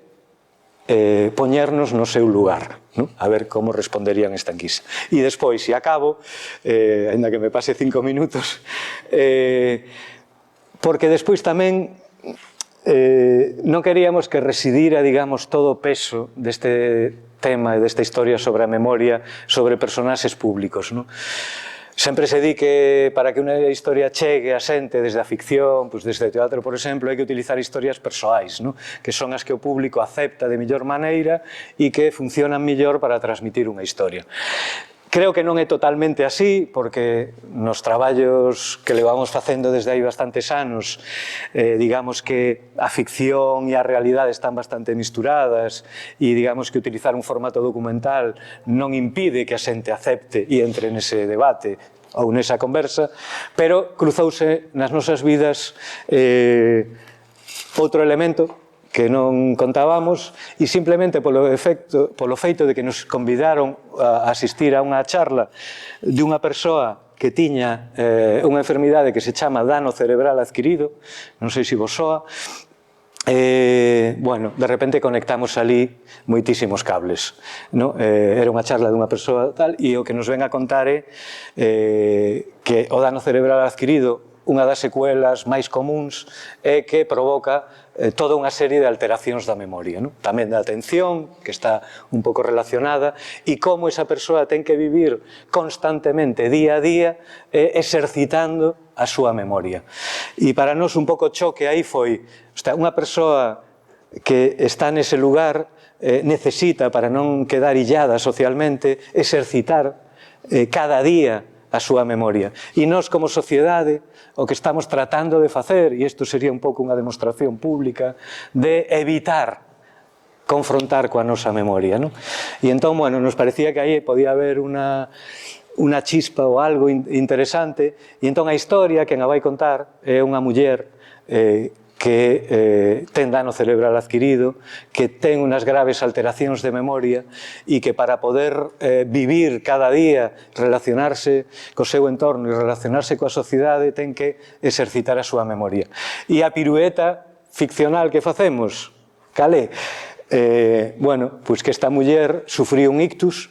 B: poñernos no seu lugar, ¿no? A ver como responderían esta enquisa. E despois, se acabo, ainda que me pase 5 minutos, porque despois tamén non queríamos que residira, digamos, todo o peso deste tema e desta historia sobre a memoria, sobre personaxes públicos, non? Sempre se di que para que unha historia chegue a xente desde a ficción, desde o teatro, por exemplo, hai que utilizar historias persoais, non? Que son as que o público acepta de mellor maneira e que funcionan mellor para transmitir unha historia. Creo que non é totalmente así, porque nos traballos que levamos facendo desde hai bastantes anos, digamos que a ficción e a realidade están bastante misturadas e digamos que utilizar un formato documental non impide que a xente acepte e entre nese debate ou nesa conversa, pero cruzouse nas nosas vidas outro elemento que non contábamos e simplemente polo feito de que nos convidaron a asistir a unha charla dunha persoa que tiña unha enfermidade que se chama dano cerebral adquirido, non sei se vos soa, bueno, de repente conectamos ali moitísimos cables, no? Era unha charla dunha persoa tal, e o que nos ven a contar é que o dano cerebral adquirido, unha das secuelas máis comuns é que provoca toda unha serie de alteracións da memoria, no? Tamén da atención, que está un pouco relacionada, e como esa persoa ten que vivir constantemente, día a día, exercitando a súa memoria. E para nós un pouco choque aí foi, unha persoa que está nese lugar necesita, para non quedar illada socialmente, exercitar cada día a súa memoria. E nós, como sociedade, o que estamos tratando de facer, e isto sería un pouco unha demostración pública, de evitar confrontar coa nosa memoria, non? E entón, bueno, nos parecía que aí podía haber unha chispa ou algo interesante, e entón a historia, quen a vai contar, é unha muller que ten dano cerebral adquirido, que ten unas graves alteracións de memoria e que para poder vivir cada día, relacionarse co seu entorno e relacionarse coa sociedade, ten que exercitar a súa memoria. E a pirueta ficcional que facemos, cal é? Bueno, pois que esta muller sufriu un ictus,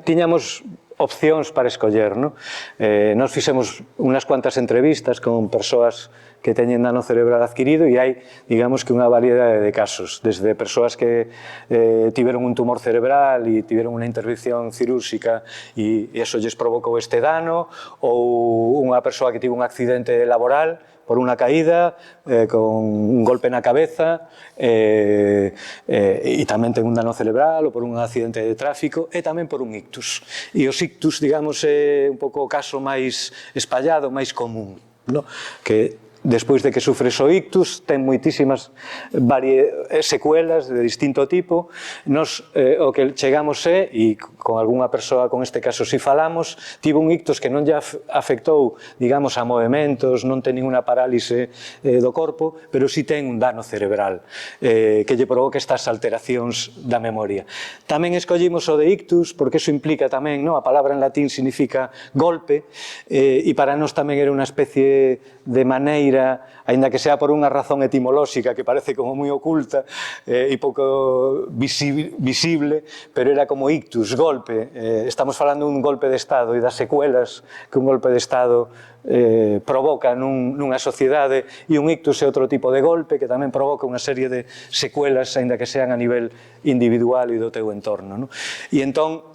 B: tiñamos opcións para escoller, non? Nos fixemos unhas cuantas entrevistas con persoas que teñen dano cerebral adquirido e hai, digamos que unha variedade de casos, desde persoas que tiveron un tumor cerebral e tiveron unha intervención cirúrxica e iso lles provocou este dano, ou unha persoa que tivo un accidente laboral por unha caída, con un golpe na cabeza, e tamén ten un dano cerebral, ou por un accidente de tráfico, e tamén por un ictus. E os ictus, digamos, é un pouco o caso máis espallado, máis común, no? Que despois de que sufres o ictus, ten moitísimas secuelas de distinto tipo. Nos, o que chegamos é, e con algunha persoa con este caso si falamos, tivo un ictus que non lle afectou, digamos, a movementos, non ten ninguna parálise do corpo, pero si ten un dano cerebral que lle provoca estas alteracións da memoria. Tamén escollimos o de ictus, porque iso implica tamén, a palabra en latín significa golpe, e para nós tamén era unha especie de maneira, aínda que sea por unha razón etimolóxica que parece como moi oculta e pouco visible, pero era como ictus, golpe. Estamos falando dun golpe de Estado e das secuelas que un golpe de Estado provoca nunha sociedade, e un ictus é outro tipo de golpe que tamén provoca unha serie de secuelas, aínda que sean a nivel individual e do teu entorno. E entón,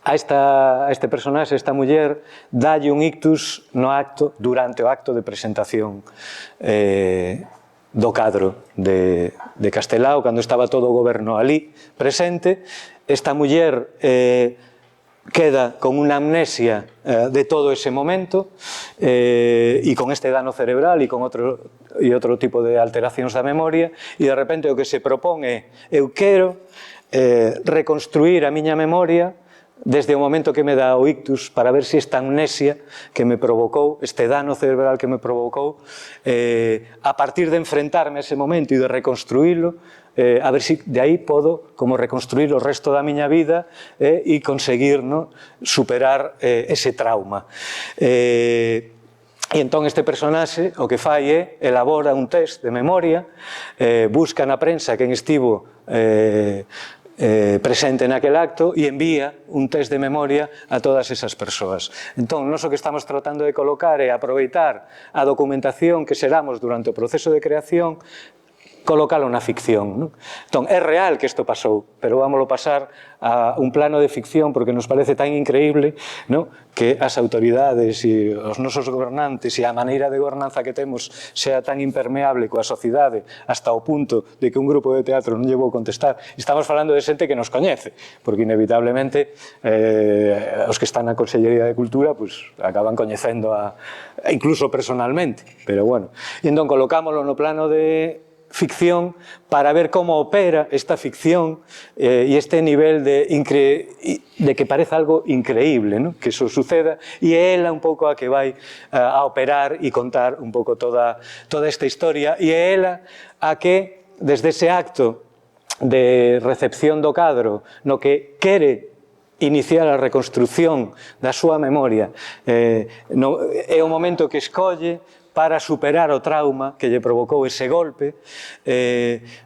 B: a este personaxe, esta muller, dalle un ictus no acto, durante o acto de presentación do cadro de Castelao, cando estaba todo o goberno ali presente. Esta muller queda con unha amnesia de todo ese momento e con este dano cerebral e con outro tipo de alteracións da memoria, e de repente o que se propón é: eu quero reconstruir a miña memoria desde o momento que me dá o ictus, para ver se esta amnesia que me provocou, este dano cerebral que me provocou, a partir de enfrentarme a ese momento e de reconstruílo, a ver se de aí podo como reconstruir o resto da miña vida e conseguir superar ese trauma. E entón este personaxe o que fai é elabora un test de memoria, busca na prensa quen estivo presente naquel acto e envía un test de memoria a todas esas persoas. Entón, nós o que estamos tratando de colocar é aproveitar a documentación que xeramos durante o proceso de creación, colocalo na ficción. Entón, é real que isto pasou, pero vámoslo pasar a un plano de ficción porque nos parece tan increíble que as autoridades e os nosos gobernantes e a maneira de gobernanza que temos sea tan impermeable coa sociedade hasta o punto de que un grupo de teatro non lle vou contestar. Estamos falando de xente que nos coñece, porque inevitablemente os que están na Consellería de Cultura acaban coñecendo incluso personalmente, pero bueno. E entón colocámoslo no plano de ficción para ver como opera esta ficción e este nivel de que parece algo increíble, que eso suceda, e é ela un pouco a que vai a operar e contar un pouco toda esta historia, e é ela a que desde ese acto de recepción do cadro no que quere iniciar a reconstrucción da súa memoria, é o momento que escolle para superar o trauma que lle provocou ese golpe,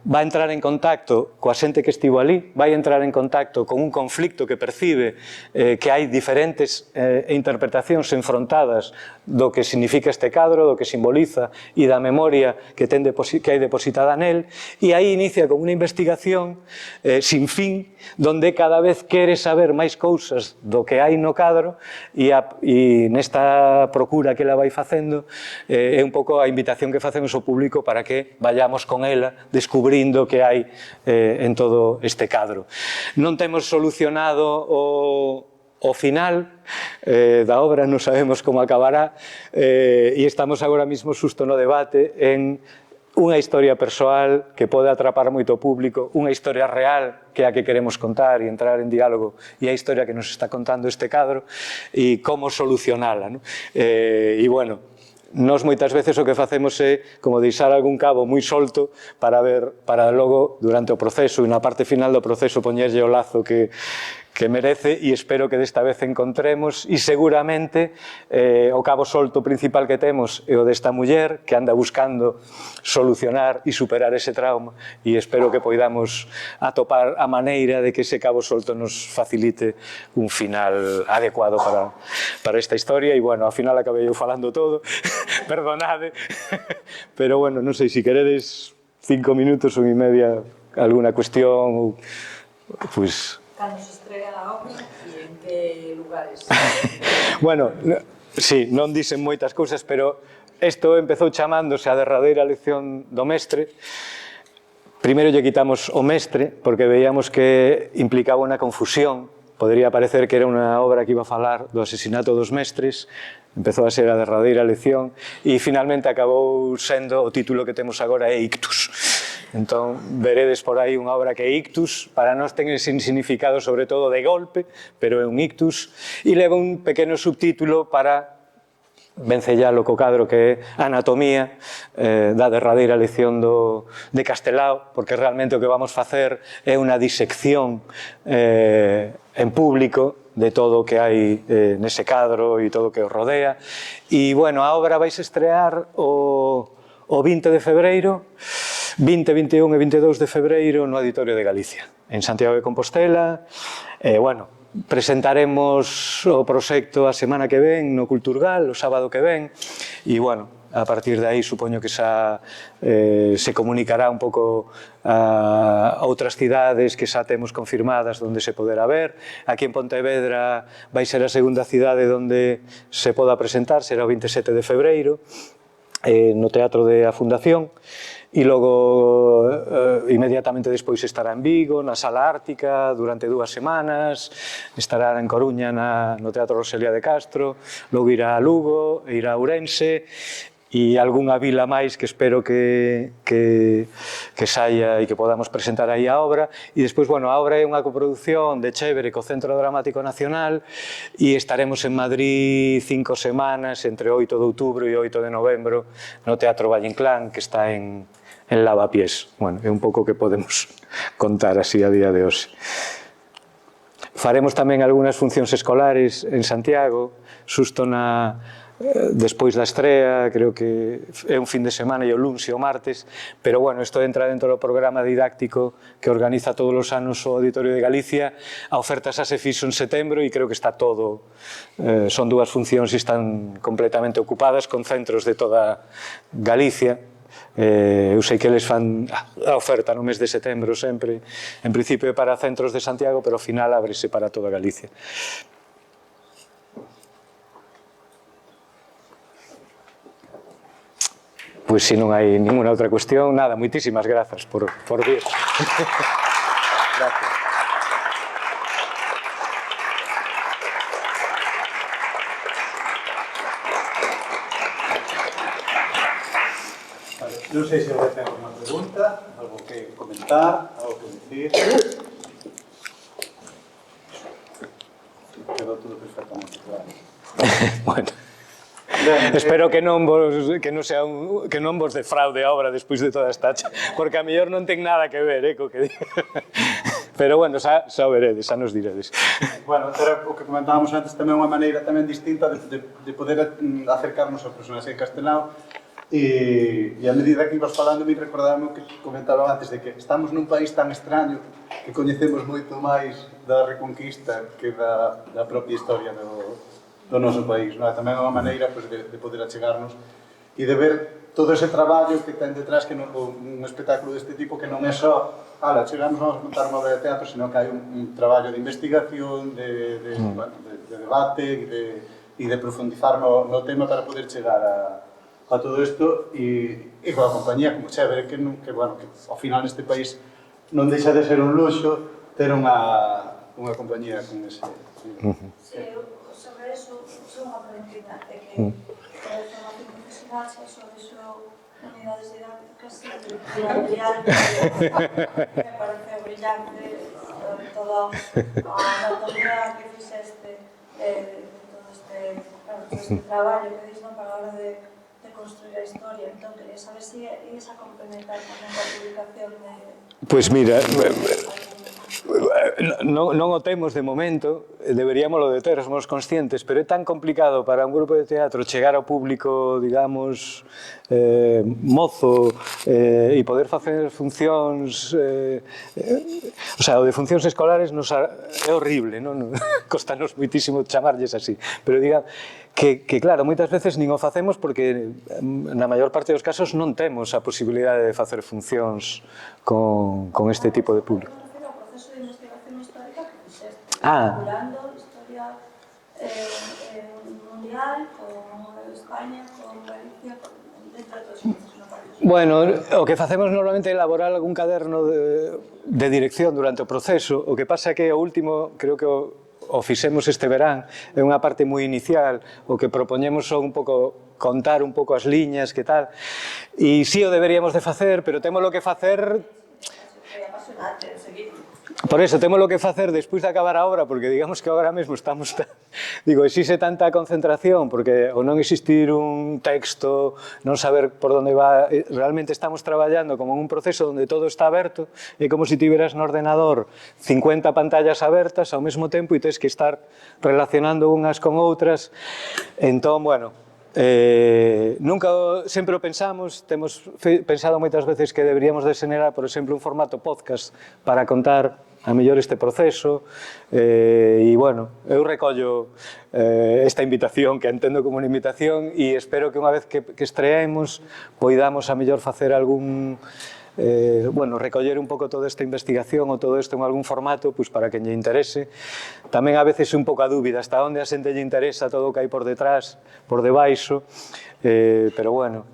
B: vai entrar en contacto coa xente que estivo ali, vai entrar en contacto con un conflicto que percibe que hai diferentes interpretacións enfrontadas do que significa este cadro, do que simboliza e da memoria que hai depositada nel, e aí inicia con unha investigación sin fin, donde cada vez quere saber máis cousas do que hai no cadro, e nesta procura que ela vai facendo é un pouco a invitación que facemos ao público para que vayamos con ela descubrindo que hai en todo este cadro. Non temos solucionado o final da obra, non sabemos como acabará, e estamos agora mesmo xusto no debate en unha historia persoal que pode atrapar moito público, unha historia real que é a que queremos contar e entrar en diálogo, e a historia que nos está contando este cadro, e como solucionala. E, bueno, nós moitas veces o que facemos é como deixar algún cabo moi solto para logo, durante o proceso e na parte final do proceso, poñerlle o lazo que merece, e espero que desta vez encontremos, e seguramente o cabo solto principal que temos é o desta muller que anda buscando solucionar e superar ese trauma, e espero que poidamos atopar a maneira de que ese cabo solto nos facilite un final adecuado para esta historia. E, bueno, ao final acabei eu falando todo, perdonade, pero, bueno, non sei, se queredes 5 minutos ou e media alguna cuestión, pois...
E: Cando se estrega a obra e en que lugares?
B: Bueno, sí, non dicen moitas cousas, pero isto empezou chamándose a derradeira lección do mestre. Primeiro lle quitamos o mestre, porque veíamos que implicaba unha confusión. Podría parecer que era unha obra que iba a falar do asesinato dos mestres, empezou a ser a derradeira lección, e finalmente acabou sendo, o título que temos agora é Ictus. Entón, veredes por aí unha obra que é Ictus, para nós ten ese significado sobre todo de golpe, pero é un ictus, e leva un pequeno subtítulo para vencellalo co cadro que é Anatomía, da derradeira lección de Castelao, porque realmente o que vamos facer é unha disección en público de todo o que hai nese cadro e todo o que o rodea. E, bueno, a obra vais estrear o 20 de febreiro, 20, 21 e 22 de febreiro no Auditorio de Galicia, en Santiago de Compostela. Bueno, presentaremos o proxecto a semana que ven no Culturgal, o sábado que ven, e, bueno, a partir de aí supoño que xa se comunicará un pouco a outras cidades que xa temos confirmadas onde se poderá ver. Aquí en Pontevedra vai ser a segunda cidade onde se poda presentar, será o 27 de febreiro, no Teatro de a Fundación, e logo inmediatamente despois estará en Vigo, na Sala Ártica, durante 2 semanas, estará en Coruña no Teatro Rosalía de Castro, logo irá a Lugo, irá a Ourense, e algunha vila máis que espero que saia e que podamos presentar aí a obra. E despois, bueno, a obra é unha coproducción de Chévere co Centro Dramático Nacional, e estaremos en Madrid 5 semanas, entre 8 de outubro e 8 de novembro, no Teatro Valle Inclán, que está en Lavapiés. Bueno, é un pouco que podemos contar así a día de hoxe. Faremos tamén algunhas funcións escolares en Santiago, xusto despois da estrea, creo que é un fin de semana, e o luns e o martes, pero, bueno, isto entra dentro do programa didáctico que organiza todos os anos o Auditorio de Galicia. A oferta xa se fixo en setembro e creo que está todo, son 2 funcións e están completamente ocupadas con centros de toda Galicia. Eu sei que eles fan a oferta no mes de setembro sempre, en principio é para centros de Santiago, pero ao final ábrese para toda Galicia. Pois, se non hai ninguna outra cuestión, nada, moitísimas grazas por vir. Gracias.
A: Non sei se alguén ten alguna pregunta, algo que comentar, algo que decir. Quedou todo perfectamente claro.
B: Bueno, espero que non vos defraude a obra despois de toda esta cha, porque a mellor non ten nada que ver co que digo. Pero, bueno, xa o veredes, xa nos diredes.
A: Bueno, era o que comentábamos antes, tamén unha maneira tamén distinta de poder acercarnos ao personaxe de Castelao, E a medida que ibas falando me recordaba o que comentaba antes de que estamos nun país tan extraño que coñecemos moito máis da Reconquista que da propia historia do noso país, non? Tamén é unha maneira pues, de poder achegarnos e de ver todo ese traballo que ten detrás que un espectáculo deste tipo que non é só chegamos a montar unha obra de teatro, sino que hai un traballo de investigación, de debate e de profundizar no tema para poder chegar a todo isto e coa compañía como Chévere que ao final neste país non deixa de ser un luxo ter unha compañía con ese...
F: Sí, sobre eso, son unha preguntita, é que a formación profesional xa sobre iso unidades didácticas e ampliar me parece brillante toda a anatomía que fixeste todo este traballo que dis para a hora de construir a historia. Entón, quería saber se ides a complementar tamén a publicación de...
B: Pois mira, non o temos de momento, deberíamoslo de ter, somos conscientes, pero é tan complicado para un grupo de teatro chegar ao público, digamos, mozo e poder facer funcións, o sea, o de funcións escolares é horrible, non? Costanos moitísimo chamarlles así, pero diga que claro, moitas veces nin o facemos porque na maior parte dos casos non temos a posibilidade de facer funcións con este tipo de público.
F: Me refiro ao proceso de investigación histórica que fixeste, vinculando historia mundial con España, con Galicia, dentro de todos os procesos.
B: Bueno, o que facemos normalmente é elaborar algún caderno de dirección durante o proceso, o que pasa é que o último, creo que o fixemos este verán, é unha parte moi inicial, o que propoñemos son un pouco contar un pouco as liñas, que tal, e sí o deberíamos de facer, pero temos lo que facer...
F: É apasionante, seguir.
B: Por eso, temos lo que facer despois de acabar a obra, porque digamos que agora mesmo estamos... Digo, existe tanta concentración, porque o non existir un texto, non saber por onde va... Realmente estamos traballando como en un proceso onde todo está aberto, é como se tiveras no ordenador 50 pantallas abertas ao mesmo tempo e tens que estar relacionando unhas con outras. Entón, bueno... nunca, sempre o pensamos, temos pensado moitas veces que deberíamos de xenerar, por exemplo, un formato podcast para contar a mellor este proceso e, bueno, eu recollo esta invitación que entendo como unha invitación e espero que unha vez que estreemos poidamos a mellor facer algún bueno, recoller un pouco toda esta investigación ou todo isto en algún formato pues, para que lle interese. Tamén a veces un pouco a dúbida hasta onde a xente lle interesa todo o que hai por detrás, por debaixo, pero bueno,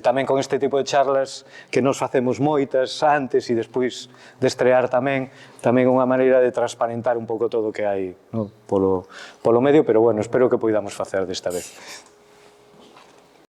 B: tamén con este tipo de charlas que nos facemos moitas antes e despois de estrear tamén unha maneira de transparentar un pouco todo o que hai, no? polo medio, pero bueno, espero que poidamos facer desta vez.